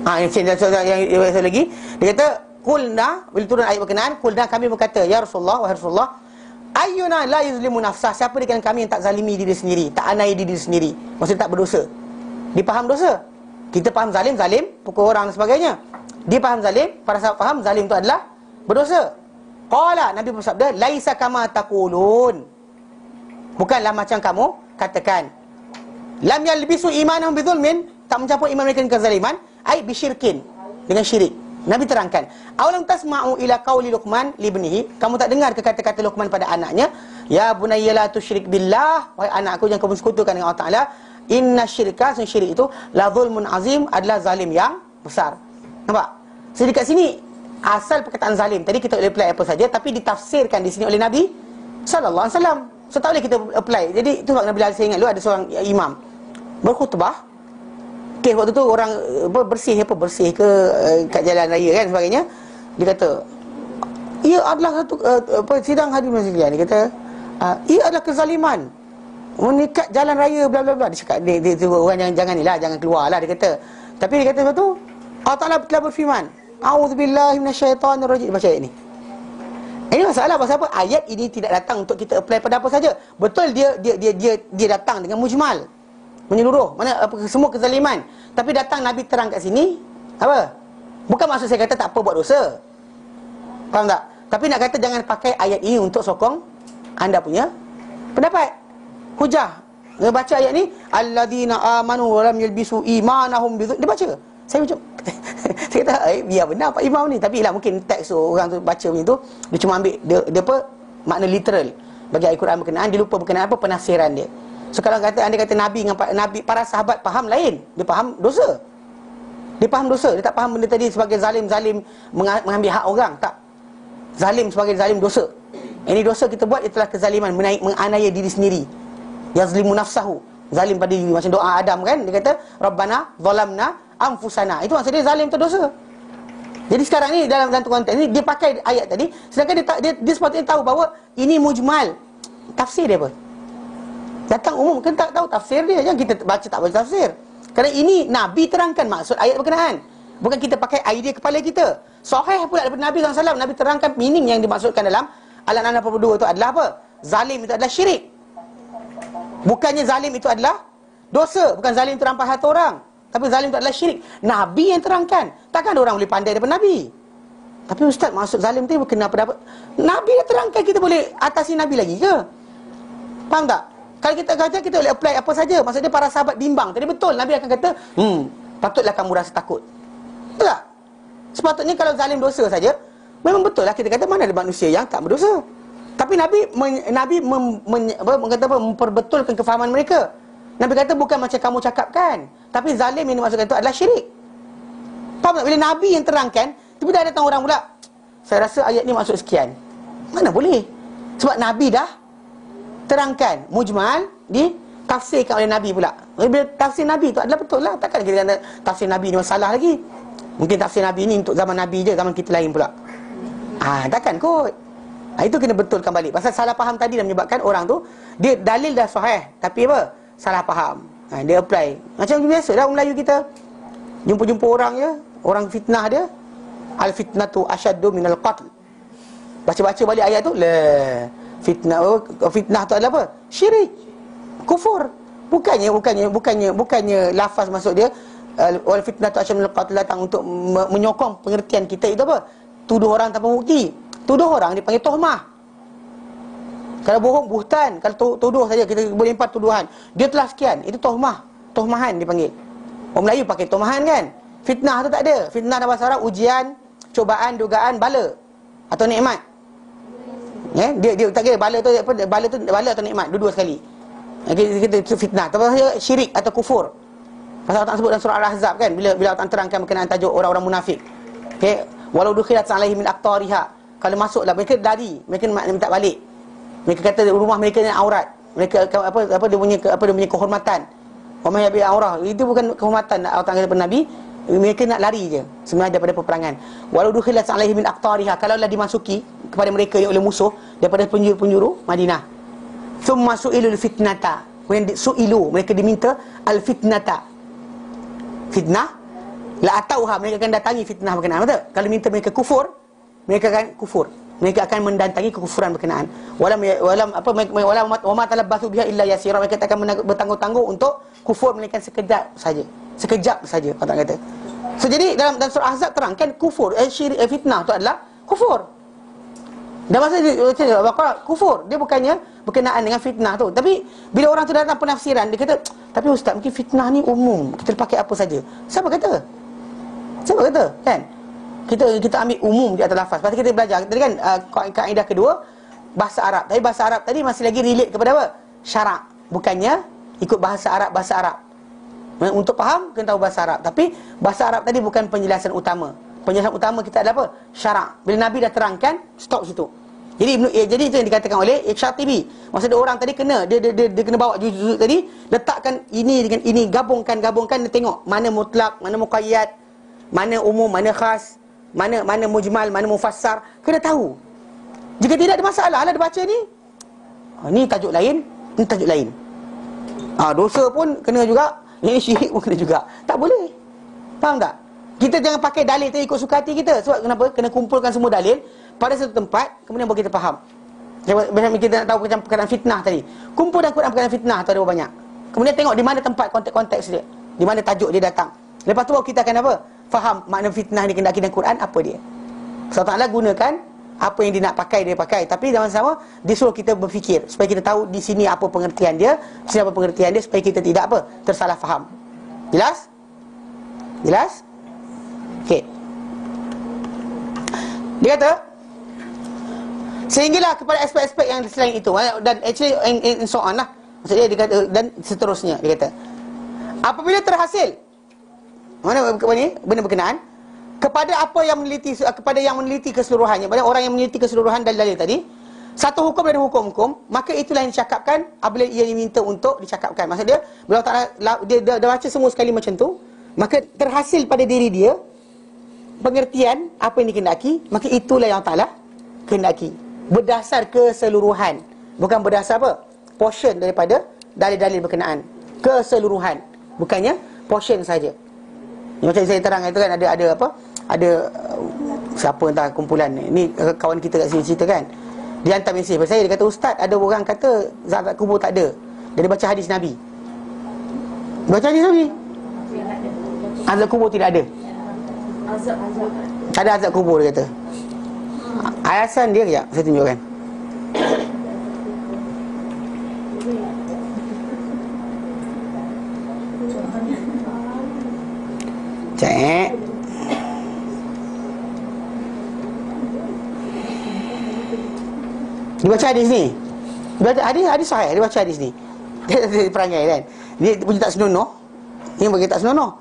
Yang lagi dia kata qulna, bila turun ayat berkenaan, qulna, kami berkata, ya Rasulullah, wahai Rasulullah, ayyuna la yuzlimu nafsah, siapa di kalangan kami yang tak zalimi diri sendiri, tak anai diri sendiri, maksudnya tak berdosa. Dia faham dosa. Kita faham zalim, pukul orang dan sebagainya. Dia faham zalim, para sahabat faham zalim itu adalah berdosa. Qala, Nabi bersabda, laisa kama taqulun, bukanlah macam kamu katakan. Lam yalbisu imanahum bidzulmin, tak mencampur iman mereka dengan kezaliman, ai bisyirkin, dengan syirik. Nabi terangkan, awalam tasma'u ila qauli Luqman li ibnihi, kamu tak dengar ke kata-kata Luqman pada anaknya, ya bunayya la tusyrik billah, wahai anakku jangan kamu sekutukan dengan Allah Taala, inna syirka, syirik itu la zulmun azim, adalah zalim yang besar. Nampak? So dekat sini asal perkataan zalim tadi kita boleh apply apa saja, tapi ditafsirkan di sini oleh Nabi sallallahu alaihi wasallam. So tak boleh kita apply. Jadi itu sebab Nabi saya ingat dulu ada seorang imam berkhutbah. Okey, waktu tu orang bersih ke kat jalan raya kan sebagainya. Dia kata, ia adalah satu sidang hadirin sekalian. Dia kata, ia adalah kezaliman menikat jalan raya bla bla bla. Dia cakap dia orang jangan ni lah, jangan keluar lah, dia kata. Tapi dia kata tu Allah Taala telah berfirman, a'udzubillahi minasyaitonirrajim. Baca ayat ni. Ini masalah pasal apa? Ayat ini tidak datang untuk kita apply pada apa saja. Betul dia datang dengan mujmal, menyeluruh, mana apa, semua kezaliman. Tapi datang Nabi terang kat sini apa? Bukan maksud saya kata tak apa buat dosa. Faham tak? Tapi nak kata jangan pakai ayat ini untuk sokong anda punya pendapat. Hujah. Dia baca ayat ni, alladzina amanu wa lam yalbisu imanahum bidzulm. Dia baca. Saya macam saya kata, biar benar Pak Imam ni. Tapi lah mungkin teks tu, orang tu baca macam tu, dia cuma ambil dia apa, makna literal bagi Al-Quran berkenaan, dia lupa berkenaan apa penafsiran dia. So kalau anda kata Nabi dengan Nabi, para sahabat faham lain. Dia faham dosa. Dia faham dosa. Dia tak faham benda tadi sebagai zalim mengambil hak orang. Tak. Zalim sebagai zalim dosa. Ini dosa kita buat, itulah kezaliman, menganiaya diri sendiri. Yazlimu nafsahu, zalim pada diri. Macam doa Adam kan, dia kata Rabbana zalamna anfusana. Itu maksudnya zalim tu dosa. Jadi sekarang ni dalam konteks ni dia pakai ayat tadi, sedangkan dia sepatutnya tahu bahawa ini mujmal. Tafsir dia apa? Datang umum kan tak tahu tafsir dia. Jangan kita baca tak baca tafsir. Kerana ini Nabi terangkan maksud ayat berkenaan. Bukan kita pakai idea kepala kita. Sahih pula daripada Nabi SAW. Nabi terangkan meaning yang dimaksudkan dalam Al-An'am 82 itu adalah apa? Zalim itu adalah syirik. Bukannya zalim itu adalah dosa. Bukan zalim itu rampas harta orang. Tapi zalim itu adalah syirik. Nabi yang terangkan. Takkan ada orang boleh pandai daripada Nabi. Tapi ustaz, maksud zalim tu bukan apa-apa. Nabi dah terangkan, kita boleh atasi Nabi lagi ke? Faham tak? Kalau kita kata kita boleh apply apa saja. Maksudnya para sahabat bimbang. Tadi betul Nabi akan kata, patutlah kamu rasa takut. Betul tak? Sepatutnya kalau zalim dosa saja, memang betul lah kita kata mana ada manusia yang tak berdosa. Tapi Nabi memperbetulkan kefahaman mereka. Nabi kata bukan macam kamu cakapkan, tapi zalim yang dimaksudkan itu adalah syirik. Faham tak? Bila Nabi yang terangkan, tiba-tiba datang orang pula, saya rasa ayat ni maksud sekian. Mana boleh? Sebab Nabi dah terangkan, mujmal ditafsirkan oleh Nabi pula. Bila tafsir Nabi tu adalah betul lah. Takkan kita kata tafsir Nabi ni masalah lagi. Mungkin tafsir Nabi ni untuk zaman Nabi je, zaman kita lain pula. Takkan kot. Itu kena betulkan balik. Pasal salah faham tadi dah menyebabkan orang tu, dia dalil dah sahih, tapi apa? Salah faham. Dia apply. Macam biasa dah orang Melayu kita. Jumpa-jumpa orang je, orang fitnah dia. Al-fitnatu asyaddu minal qatl. Baca-baca balik ayat tu, fitnah tu adalah apa? Syirik. Kufur. Bukannya lafaz maksud dia wal fitnatu asyaddu minal qatl datang untuk menyokong pengertian kita itu apa? Tuduh orang tanpa bukti. Tuduh orang dipanggil tohmah. Kalau bohong, buhtan. Kalau tuduh saja, kita boleh empat tuduhan. Dia telah sekian, itu tohmah. Tohmahan dipanggil. Orang Melayu pakai tohmahan kan. Fitnah tu tak ada. Fitnah dalam bahasa Arab, ujian, cobaan, dugaan, bala atau nikmat. Dia tak kira bala tu apa, bala atau nikmat, dua-dua sekali. Kita itu fitnah. Tapi syirik atau kufur. Pasal Allah sebut dalam surah Al-Ahzab kan, bila Allah terangkan berkenaan tajuk orang-orang munafik. Okey, walau dukhilat alaihim min aqtariha. Kalau masuklah mereka dari, mereka minta balik. Mereka kata rumah mereka ni aurat. Mereka apa dia punya kehormatan. Wa may yabi aurah. Itu bukan kehormatan Allah Taala kepada Nabi. Mereka nak lari je sebenarnya daripada peperangan. Walau dukhilat alaihim min aqtariha, kalaulah dimasuki kepada mereka oleh musuh daripada penjuru-penjuru Madinah. Thumma su'ilul fitnata. Su'ilu, mereka diminta al-fitnata. Fitnah la atauha, mereka akan datangi fitnah berkenaan. Betul? Kalau minta mereka kufur, mereka akan kufur. Mereka akan mendatangi kekufuran berkenaan. Walam wa ma talabbathu biha illa yasira. Mereka akan bertangguh-tangguh untuk kufur melainkan sekejap saja. Sekejap saja Allah kata. So jadi dalam surah Ahzab terangkan kufur, syirik, fitnah tu adalah kufur. Dan masa Baqarah kufur, dia bukannya berkenaan dengan fitnah tu. Tapi bila orang tu datang penafsiran, dia kata, tapi ustaz, mungkin fitnah ni umum, kita pakai apa saja. Siapa kata? Kan? Kita ambil umum di atas lafaz. Lepas kita belajar tadi kan kaedah kedua bahasa Arab. Tapi bahasa Arab tadi masih lagi relate kepada apa? Syarak. Bukannya ikut bahasa Arab. Untuk faham kena tahu bahasa Arab. Tapi bahasa Arab tadi bukan penjelasan utama. Penjelasan utama kita adalah apa? Syarak. Bila Nabi dah terangkan, stop situ. Jadi itu yang dikatakan oleh Syatibi. Maksudnya orang tadi kena dia kena bawa juzuk tadi, letakkan ini dengan ini, gabungkan dia tengok mana mutlak, mana muqayyad, mana umum, mana khas, mana mujmal, mana mufassar, kena tahu. Jika tidak ada masalah lah dia baca ni. Ni tajuk lain, ni tajuk lain. Dosa pun kena juga, ni syirik pun kena juga. Tak boleh. Faham tak? Kita jangan pakai dalil tu ikut suka hati kita. Sebab kenapa? Kena kumpulkan semua dalil pada satu tempat, kemudian baru kita faham. Macam kita nak tahu macam perkataan fitnah tadi. Kumpul dan Quran perkataan fitnah tu ada banyak. Kemudian tengok di mana tempat konteks dia. Di mana tajuk dia datang. Lepas tu baru kita akan apa? Faham makna fitnah ni kena dalam Quran apa dia. Allah Ta'ala gunakan apa yang dia nak pakai, dia pakai. Tapi dalam sama dia suruh kita berfikir supaya kita tahu di sini apa pengertian dia, di sini apa pengertian dia, supaya kita tidak apa? Tersalah faham. Jelas? Okey. Dia kata sehinggalah kepada aspek-aspek yang selain itu. Dan actually in so on lah. Maksudnya dia kata, dan seterusnya dia kata, apabila terhasil mana benda berkenaan kepada apa yang meneliti, kepada yang meneliti keseluruhannya, pada orang yang meneliti keseluruhan dalil-dalil tadi, satu hukum dari hukum-hukum, maka itulah yang dicakapkan apabila ia diminta untuk dicakapkan. Maksud dia, bila dia dah baca semua sekali macam tu, maka terhasil pada diri dia pengertian apa yang dikehendaki, maka itulah yang Allah Ta'ala kehendaki. Berdasar keseluruhan, bukan berdasar apa? Portion daripada dalil-dalil berkenaan. Keseluruhan, bukannya portion saja. Macam saya terang itu kan, ada apa? Ada siapa entah kumpulan ni kawan kita kat sini cerita kan. Dia hantar mesej pada saya, dia kata, ustaz, ada orang kata zat kubur tak ada. Dia baca hadis Nabi. Azab kubur tidak ada. Azab-azab. Tak ada azab kubur, dia kata. Alasan dia kejap, saya tunjukkan. Cek. Dia baca hadis ni. Dia baca hadis sahih, dia baca hadis ni. Dia perangai kan. Dia punya tak senonoh. Dia bagi tak senonoh.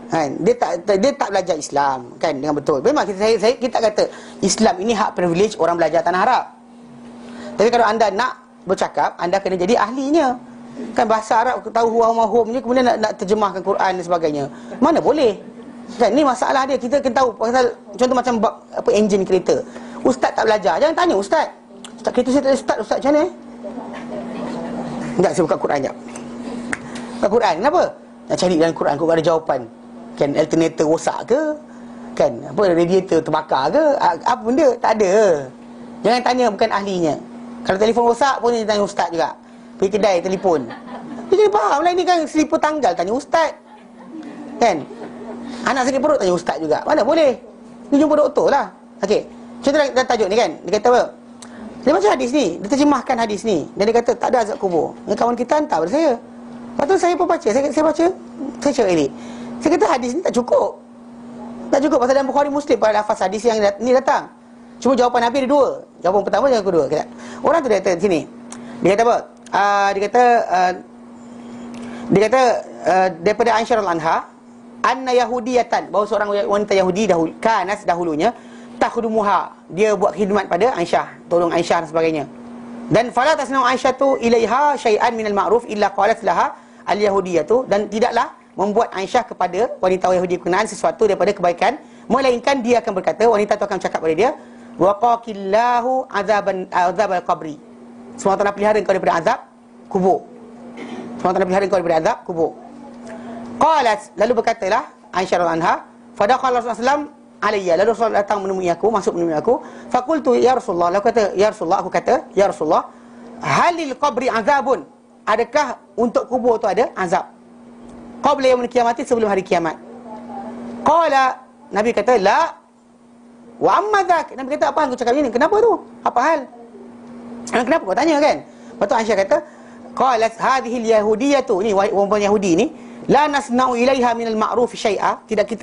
Kan? Dia tak belajar Islam kan dengan betul. Memang kita kata Islam ini hak privilege orang belajar tanah Arab. Tapi kalau anda nak bercakap, anda kena jadi ahlinya. Kan bahasa Arab tahu huwa-huwa ni, kemudian nak terjemahkan Quran dan sebagainya. Mana boleh? Kan ni masalah dia. Kita kena tahu pasal contoh macam apa enjin kereta. Ustaz tak belajar, jangan tanya ustaz. Ustaz kereta saya tak ada ustaz macam mana? Enggak, saya buka Quran jap. Buka Quran, kenapa? Nak cari dalam Quran kau ada jawapan. Kan alternator rosak ke? Kan apa radiator terbakar ke? Apa benda? Tak ada. Jangan tanya bukan ahlinya. Kalau telefon rosak pun dia tanya ustaz juga. Pergi kedai telefon. Dia kena faham lah, ini kan selipar tanggal tanya ustaz. Kan? Anak sakit perut tanya ustaz juga. Mana boleh? Ni jumpa doktor lah. Okey. Contoh dalam tajuk ni kan. Dia kata apa? Dia baca hadis ni, dia terjemahkan hadis ni. Dan dia kata tak ada azab kubur. Yang kawan kita hantar pada saya. Lepas tu saya pun baca. Saya baca. Saya cakap ini. Saya kata hadis ni tak cukup. Tak cukup pasal dalam Bukhari Muslim pada lafaz hadis yang ni datang. Cuma jawapan Nabi ada dua. Jawapan pertama, jawapan kedua. Orang tu dia kata sini. Dia kata apa? Dia kata daripada Aisyah radhiyallahu anha, anna yahudiyatan, bahawa seorang wanita Yahudi dahulunya takhdumuha, dia buat khidmat pada Aisyah, tolong Aisyah dan sebagainya. Dan fala tasna'u Aisyah tu ilaiha syai'an minal ma'ruf illa qalat laha al-yahudiyatu, dan tidaklah membuat Aisyah kepada wanita Yahudi berkenaan sesuatu daripada kebaikan, melainkan dia akan berkata, wanita tu akan cakap pada dia, waqaqillahu azabal qabri, semoga Allah pelihara engkau daripada azab kubur. Semoga Allah pelihara engkau daripada azab kubur. Qalat, lalu berkatalah Aisyah radhiyallahu anha, fadakhala Rasulullah alayya, lalu Rasulullah datang menemui aku, masuk menemui aku. Faqultu ya Rasulullah, lalu kata ya Rasulullah, aku kata ya Rasulullah, halil qabri azabun, adakah untuk kubur tu ada azab? Qabla yaumil qiyamati, sebelum hari kiamat. Qala, Nabi kata la wa amma dzak, Nabi kata apa aku cakap ni, kenapa tu? Apa hal? Kenapa kau tanya kan? Lepas tu Aisyah kata, qalat hadhihi al-yahudiyatu, ni perempuan Yahudi ni, la nasna'u ilaiha minal ma'ruf syai'a, tidak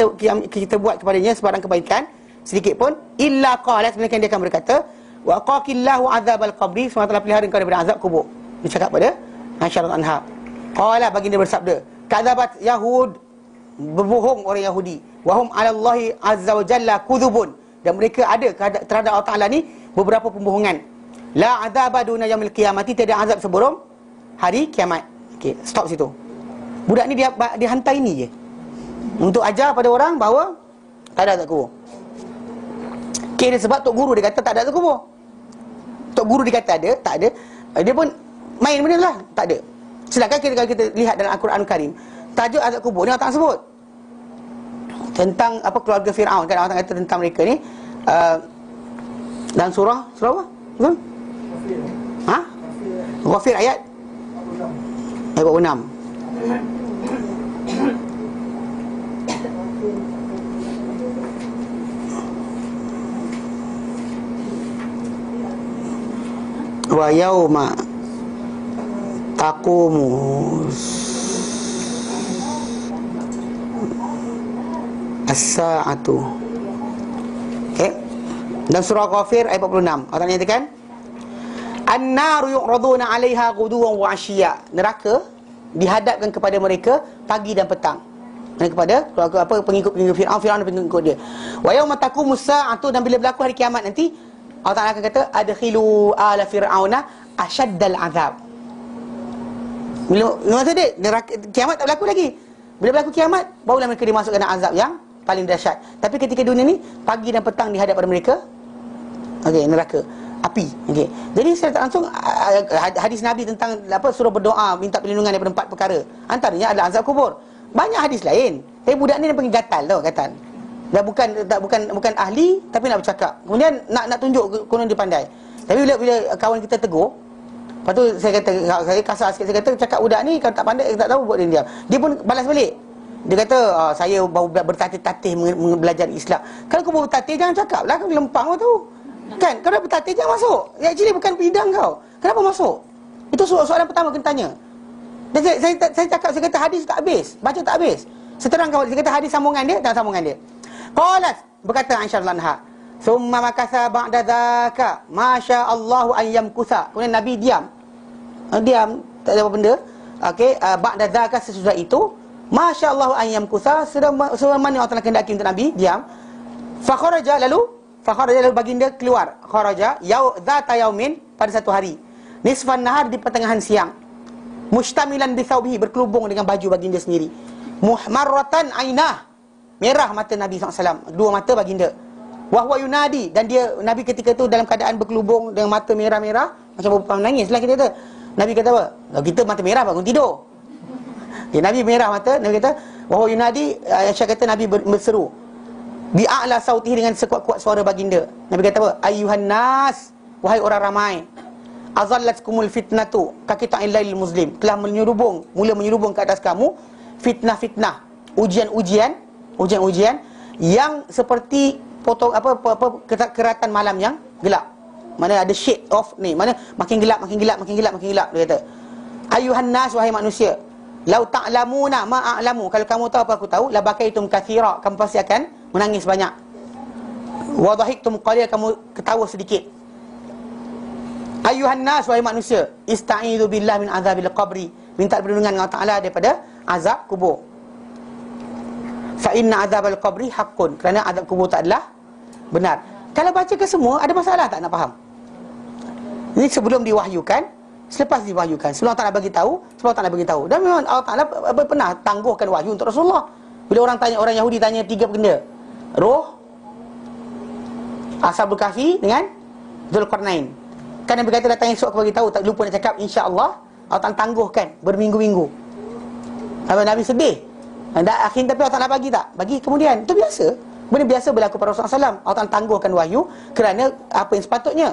kita buat kepadanya sebarang kebaikan sedikit pun, illa qalat, melainkan dia akan berkata, wa qaqillahu azabal qabri, semoga Allah pelihara engkau daripada azab kubur. Dia cakap pada Aisyah radhiyallahu anha. Qala, baginda bersabda, kadzabat yahud, berbohong orang Yahudi, wa hum 'ala Allahi azza wa jalla kudzubun, dan mereka ada terhadap Allah Taala ni beberapa pembohongan. La azaba duna yaumil qiyamati, tiada azab sebelum hari kiamat. Okey, stop situ. Budak ni dia hantar ini je untuk ajar pada orang bahawa tak ada azab kubur. Okey, sebab tok guru dia kata tak ada azab kubur. Tok guru dia kata ada, tak ada. Dia pun main benda lah, tak ada. Sedangkan kalau kita lihat dalam Al-Quran Karim, tajuk azab kubur ni Allah tak sebut. Tentang apa, keluarga Firaun kan, Allah kata tentang mereka ni dalam surah apa? Betul? Ha? Ghafir ayat 46. Wa yauma taqumu as-sa'atu. Okey. Dan surah Ghafir ayat 46. Allah nyatakan, an-naru yu'raduna 'alaiha ghuduwan wa 'ashiyya. Neraka dihadapkan kepada mereka pagi dan petang. Dan kepada pengikut-pengikut Firaun dan pengikut dia. Wa yauma taqumus sa'atu, dan bila berlaku hari kiamat nanti, Allah Taala akan kata adkhilu ala fir'auna asyaddal azab. Bila masa dia kiamat tak berlaku lagi. Bila berlaku kiamat, barulah mereka dimasukkan dalam azab yang paling dahsyat. Tapi ketika dunia ni, pagi dan petang dihadap pada mereka, okey, neraka, api. Okey. Jadi saya tak langsung hadis Nabi tentang suruh berdoa minta perlindungan daripada 4 perkara. Antaranya adalah azab kubur. Banyak hadis lain. Tapi budak ni dia panggil gatal tau, gatal. Dah bukan ahli tapi nak bercakap. Kemudian nak tunjuk konon dia pandai. Tapi bila kawan kita tegur, lepas tu saya kata, saya kasar sikit, saya kata cakap budak ni kalau tak pandai, tak tahu buat dia diam. Dia pun balas balik. Dia kata, saya baru bertatih-tatih belajar Islam. Kalau kau baru bertatih, jangan cakap lah, kau lempang kau tu. Kan, kau dah bertatih, jangan masuk. Actually bukan bidang kau. Kenapa masuk? Itu soalan pertama kena tanya. Dan saya cakap, saya kata hadis tak habis, baca tak habis. Seterang kau, saya kata hadis sambungan dia, tak sambungan dia. Qalat, berkata Aisyah radhiyallahu anha, "Summa makatha ba'da dzaka, masya Allah an yamkutha." Kemudian Nabi diam. Diam, tak ada apa benda. Okey, ba'da dzaka, sesudah itu, masya Allah an yamkutha, sedang mana Allah Taala kehendaki untuk Nabi diam. Fa kharaja, lalu baginda keluar. Kharaja dzata yaumin, pada satu hari. Nisfan nahar, di pertengahan siang. Mustamilan bi thawbihi, berkelubung dengan baju baginda sendiri. Muhmarratan ainah, merah mata Nabi SAW, dua mata baginda. Wahwa yunadi, dan dia, Nabi ketika itu dalam keadaan berkelubung dengan mata merah-merah, macam berapa menangis lah kita kata. Nabi kata apa? Kita mata merah bangun tidur. Nabi merah mata. Nabi kata, wahwa yunadi, Aisyah kata Nabi berseru bi'a'la sautihi, dengan sekuat-kuat suara baginda. Nabi kata apa? Ayyuhan nas, wahai orang ramai, azallatkumul fitnatu kakita'il lailil muslim, telah mula menyerubung ke atas kamu fitnah-fitnah, ujian-ujian yang seperti keratan malam yang gelap. Mana ada shade of ni, mana makin gelap dia kata. Ayuhan nas, wahai manusia, lau ta'lamuna ma a'lamu, kalau kamu tahu apa aku tahu, la bakaitum katsira, kamu pasti akan menangis banyak. Wa dhahiktum qalil, kamu ketawa sedikit. Ayuhan nas, wahai manusia, ista'izu billah min azabil qabri, minta perlindungan dengan Allah Ta'ala daripada azab kubur. Fa inna azabal qabri haqqun, kerana azab kubur tak adalah benar. Kalau baca ke semua, ada masalah tak nak faham? Ini sebelum diwahyukan, selepas diwahyukan, sebelum Allah Ta'ala bagi tahu, sebelum Allah Ta'ala bagi tahu. Dan memang Allah Ta'ala pernah tangguhkan wahyu untuk Rasulullah. Bila orang Yahudi tanya 3 benda, roh, Ashabul Kahfi dengan Zulkarnain. Kan Nabi kata datang esok aku bagi tahu, tak lupa nak cakap, insya-Allah Allah Ta'ala tangguhkan berminggu-minggu. Nabi sedih. Akhirnya tapi Allah Ta'ala bagi tak? Bagi kemudian. Itu biasa. Benda biasa berlaku pada Rasulullah SAW. Allah Ta'ala tangguhkan wahyu kerana apa yang sepatutnya.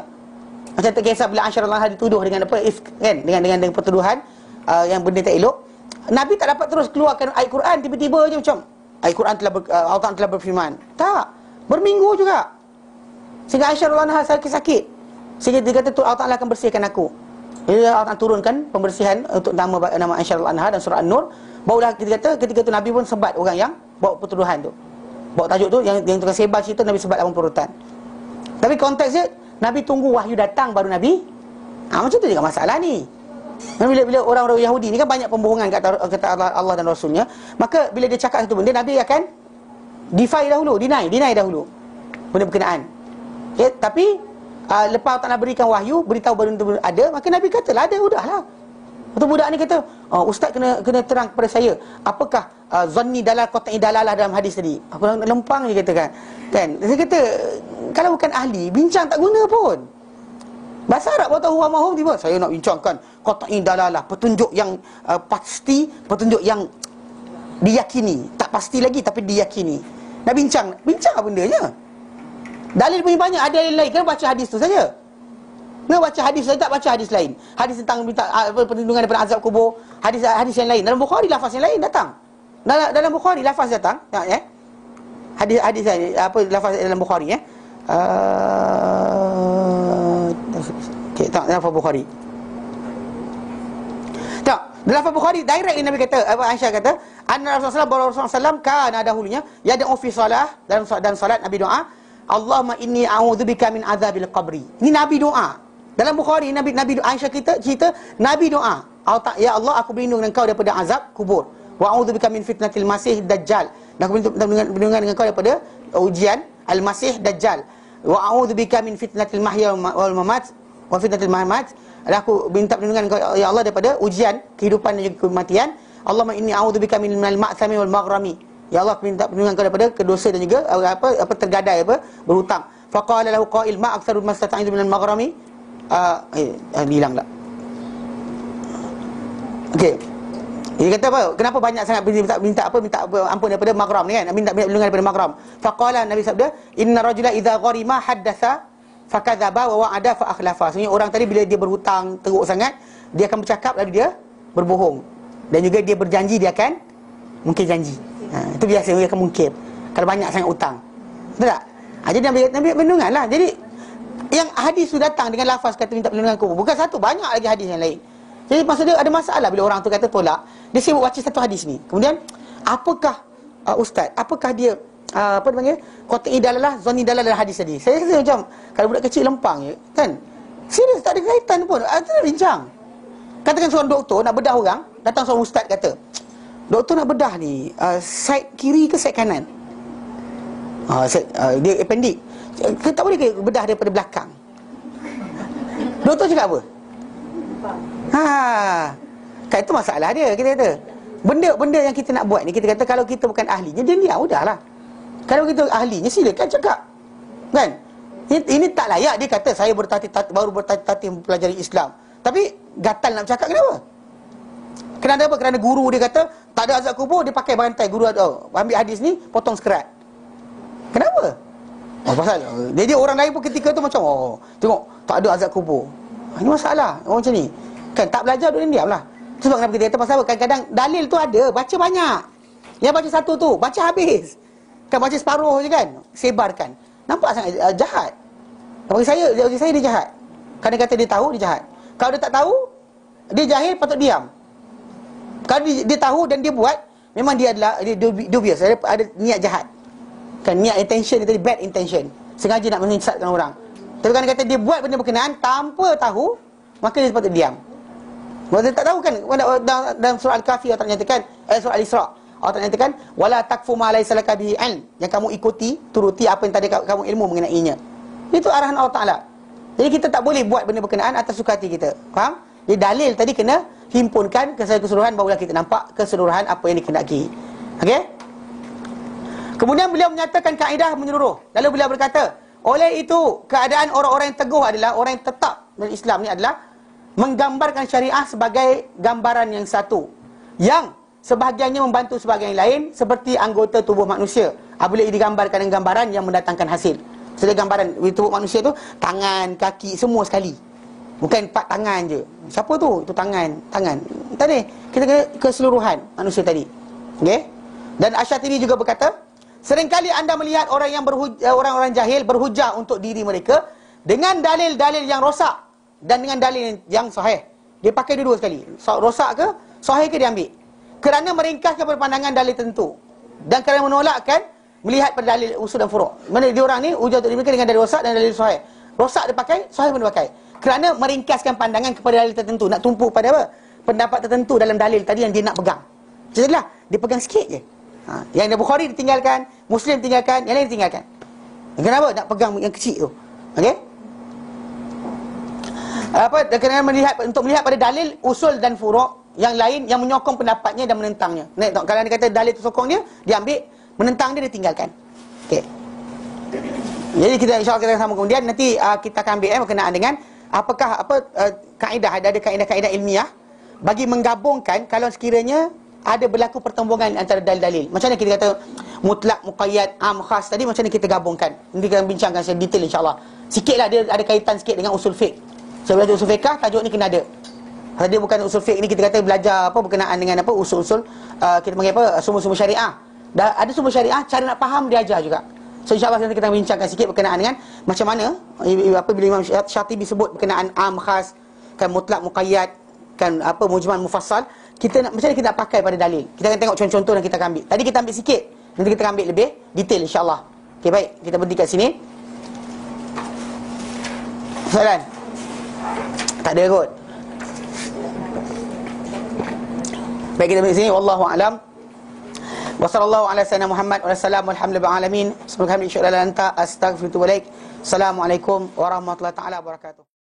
Macam tak kisah bila Aisyah radhiyallahu anha dituduh dengan apa, kan? Dengan pertuduhan yang benda tak elok. Nabi tak dapat terus keluarkan ayat Quran tiba-tiba je macam ayat Quran Allah Ta'ala telah berfirman. Tak. Berminggu juga. Sehingga Aisyah radhiyallahu anha sakit-sakit. Sehingga dia kata Allah Ta'ala akan bersihkan aku. Jadi Allah Ta'ala turunkan pembersihan untuk nama Aisyah radhiyallahu anha dan surah An-Nur. Barulah ketika itu Nabi pun sebat orang yang bawa pertuduhan tu. Bawa tajuk tu, yang tukang sebar cerita, Nabi sebat dalam perutan. Tapi konteksnya Nabi tunggu wahyu datang baru Nabi. Macam tu juga masalah ni. Bila orang-orang Yahudi ni kan banyak pembohongan kata Allah dan Rasulnya. Maka bila dia cakap satu benda, Nabi akan deny dahulu benda berkenaan. Okay, tapi lepas tak nak berikan wahyu, beritahu baru ada, maka Nabi katalah ada, udahlah. Lepas tu budak ni kata, ustaz kena terang kepada saya, apakah zanni dalal qat'i dalalah dalam hadis tadi. Aku lempang je kata kan. Saya kata kalau bukan ahli, bincang tak guna pun. Bahasa Arab buat tahu wa mahum tiba. Saya nak bincangkan qat'i dalalah, petunjuk yang pasti, petunjuk yang diyakini. Tak pasti lagi tapi diyakini. Nak bincang apa bendanya? Dalil punya banyak, ada yang lain. Kena baca hadis tu saja. Kena baca hadis saja, tak baca hadis lain. Hadis tentang perlindungan daripada azab kubur, hadis yang lain. Dalam Bukhari lafaz yang lain datang. Dalam Bukhari lafaz datang, hadis apa lafaz dalam Bukhari okey, tak dalam Bukhari. Tak, dalam lafaz Bukhari direct Nabi kata, Aisyah kata, anna Rasulullah SAW kana dahulunya yad'u fi salah, dalam salat Nabi doa, Allahumma inni a'udzubika min azabil qabri. Ini Nabi doa. Dalam Bukhari Nabi Aisyah cerita Nabi doa, ya Allah, aku berlindung dengan kau daripada azab kubur. Wa a'udzubika min fitnatil masih dajjal. Dan aku berlindung dengan kau daripada ujian al-masih dajjal. Wa a'udzubika min fitnatil mahya wal mamat wa fitnatil mamat. Dan aku minta perlindungan kau ya Allah daripada ujian kehidupan dan juga kematian. Allahumma inni a'udzubika min al-ma'thami wal maghrami. Ya Allah, minta perlindungan kau daripada kedosa dan juga apa tergadai, berhutang. Faqala lahu qail ma aktsaru ma stata'idhu min al-maghrami. Hilang tak? Okey. Dia kata apa? Kenapa banyak sangat minta ampun daripada maghram ni kan? Minta perlindungan daripada maghram. Faqala Nabi sabda, inna rajula idza gharima haddatsa fakadzaba wa wa'ada fa akhlafa. Sebenarnya orang tadi bila dia berhutang teruk sangat, dia akan bercakap lalu dia berbohong. Dan juga dia berjanji dia akan mungkin janji. Itu biasa dia akan mungkir kalau banyak sangat hutang. Betul tak? Jadi Nabi perlindungan lah. Jadi yang hadis tu datang dengan lafaz kata minta perlindungan kubur, bukan satu, banyak lagi hadis yang lain. Jadi maksud dia ada masalah bila orang tu kata tolak, dia sibuk baca satu hadis ni. Kemudian apakah ustaz, apakah dia apa panggil qat'i dalalah, zanni dalalah hadis tadi. Saya rasa macam kalau budak kecil lempang je kan. Serius, tak ada kaitan pun. Itu dah bincang. Katakan seorang doktor nak bedah orang, datang seorang ustaz kata, doktor nak bedah ni side kiri ke side kanan? Dia appendix. Tak boleh ke bedah daripada belakang? Doktor cakap apa? Kan itu masalah dia. Kita kata benda-benda yang kita nak buat ni, kita kata kalau kita bukan ahlinya, dia diam, udahlah. Kalau kita ahlinya, silakan cakap. Kan? Ini tak layak. Dia kata saya baru bertatih mempelajari Islam, tapi gatal nak bercakap. Kenapa? Kenapa apa? Kerana guru dia kata tak ada azab kubur, dia pakai bantai. Guru ambil hadis ni, potong sekerat. Kenapa? Pasal jadi orang lain pun ketika tu macam tengok tak ada azab kubur. Ini masalah orang macam ni. Kan tak belajar, duduk diam lah. Sebab kenapa kita kata pasal apa? Kadang-kadang dalil tu ada, baca banyak. Yang baca satu tu, baca habis. Kan baca separuh je kan, sebarkan. Nampak sangat jahat. Bagi saya dia jahat. Kerana kata dia tahu, dia jahat. Kalau dia tak tahu, dia jahil, patut diam. Kalau dia tahu dan dia buat, memang dia dubious, ada niat jahat. Kan niat intention tadi, bad intention, sengaja nak menyesatkan orang. Tapi kalau kata dia buat benda berkenaan tanpa tahu, maka dia sepatutnya diam. Kalau dia tak tahu kan, dalam surah Al-Kahfi Allah nyatakan, surah Al-Isra Allah nyatakan, wala takfu ma laysa laka bihi ilm, yang kamu ikuti, turuti apa yang tadi kamu ilmu mengenainya. Itu arahan Allah Taala. Jadi kita tak boleh buat benda berkenaan atas suka hati kita. Faham? Jadi dalil tadi kena himpunkan keseluruhan, barulah kita nampak keseluruhan apa yang dikehendaki. Okey? Kemudian beliau menyatakan kaedah menyeluruh. Lalu beliau berkata, oleh itu keadaan orang-orang yang teguh adalah orang yang tetap dalam Islam ni adalah menggambarkan syariah sebagai gambaran yang satu, yang sebahagiannya membantu sebahagian yang lain, seperti anggota tubuh manusia. Apabila digambarkan dengan gambaran yang mendatangkan hasil. Jadi gambaran tubuh manusia tu tangan, kaki, semua sekali. Bukan 4 tangan je. Siapa tu? Itu tangan. Tadi kita kena keseluruhan manusia tadi. Okey? Dan Asy-Syatibi juga berkata, seringkali anda melihat orang-orang jahil berhujah untuk diri mereka dengan dalil-dalil yang rosak dan dengan dalil yang sahih. Dia pakai dua-dua sekali. Rosak ke, sahih ke dia ambil. Kerana meringkaskan pandangan dalil tertentu dan kerana menolakkan melihat pada dalil usul dan furu'. Mana dia orang ni hujah untuk diri mereka dengan dalil rosak dan dalil sahih. Rosak dia pakai, sahih pun dia pakai. Kerana meringkaskan pandangan kepada dalil tertentu, nak tumpu pada apa? Pendapat tertentu dalam dalil tadi yang dia nak pegang. Jadilah dia pegang sikit je. Yang Bukhari ditinggalkan, Muslim tinggalkan, yang lain ditinggalkan. Kenapa? Nak pegang yang kecil tu. Okey? Kerana untuk melihat pada dalil usul dan furu' yang lain yang menyokong pendapatnya dan menentangnya. Kalau dia kata dalil tu sokong dia, dia ambil, menentang dia tinggalkan. Okey. Jadi kita insya-Allah kita sama kemudian nanti kita akan ambil berkenaan dengan apakah kaedah, ada kaedah-kaedah ilmiah bagi menggabungkan kalau sekiranya ada berlaku pertembungan antara dalil-dalil. Macam mana kita kata mutlak, muqayyad, am, khas tadi, macam mana kita gabungkan. Nanti kita akan bincangkan secara detail insya-Allah. Sikitlah dia ada kaitan sikit dengan usul fiqh. Saya belajar usul fiqh, tajuk ni kena ada. Kalau dia bukan usul fiqh ni, kita kata belajar berkenaan dengan usul-usul kita panggil sumber-sumber syariah. Dah ada sumber syariah, cara nak faham dia ajar juga. So insya-Allah nanti kita akan bincangkan sikit berkenaan dengan macam mana bila Imam Syatibi sebut berkenaan am, khas, kan mutlak, muqayyad, kan mujmal, mufassal. Kita nak, macam mana kita nak pakai pada dalil. Kita akan tengok contoh-contoh dan kita akan ambil. Tadi kita ambil sikit, nanti kita akan ambil lebih detail insya-Allah. Okey, baik, kita berhenti kat sini. Soalan? Tak ada kot. Baik, kita berhenti sini. Wallahu a'lam. Wa sallallahu ala sayyidina Muhammad wa sallam walhamdulillahi alamin. Subhanaka wa bihamdika asyhadu an la ilaha illa anta astaghfiruka wa atubu ilaik. Assalamualaikum warahmatullahi taala wabarakatuh.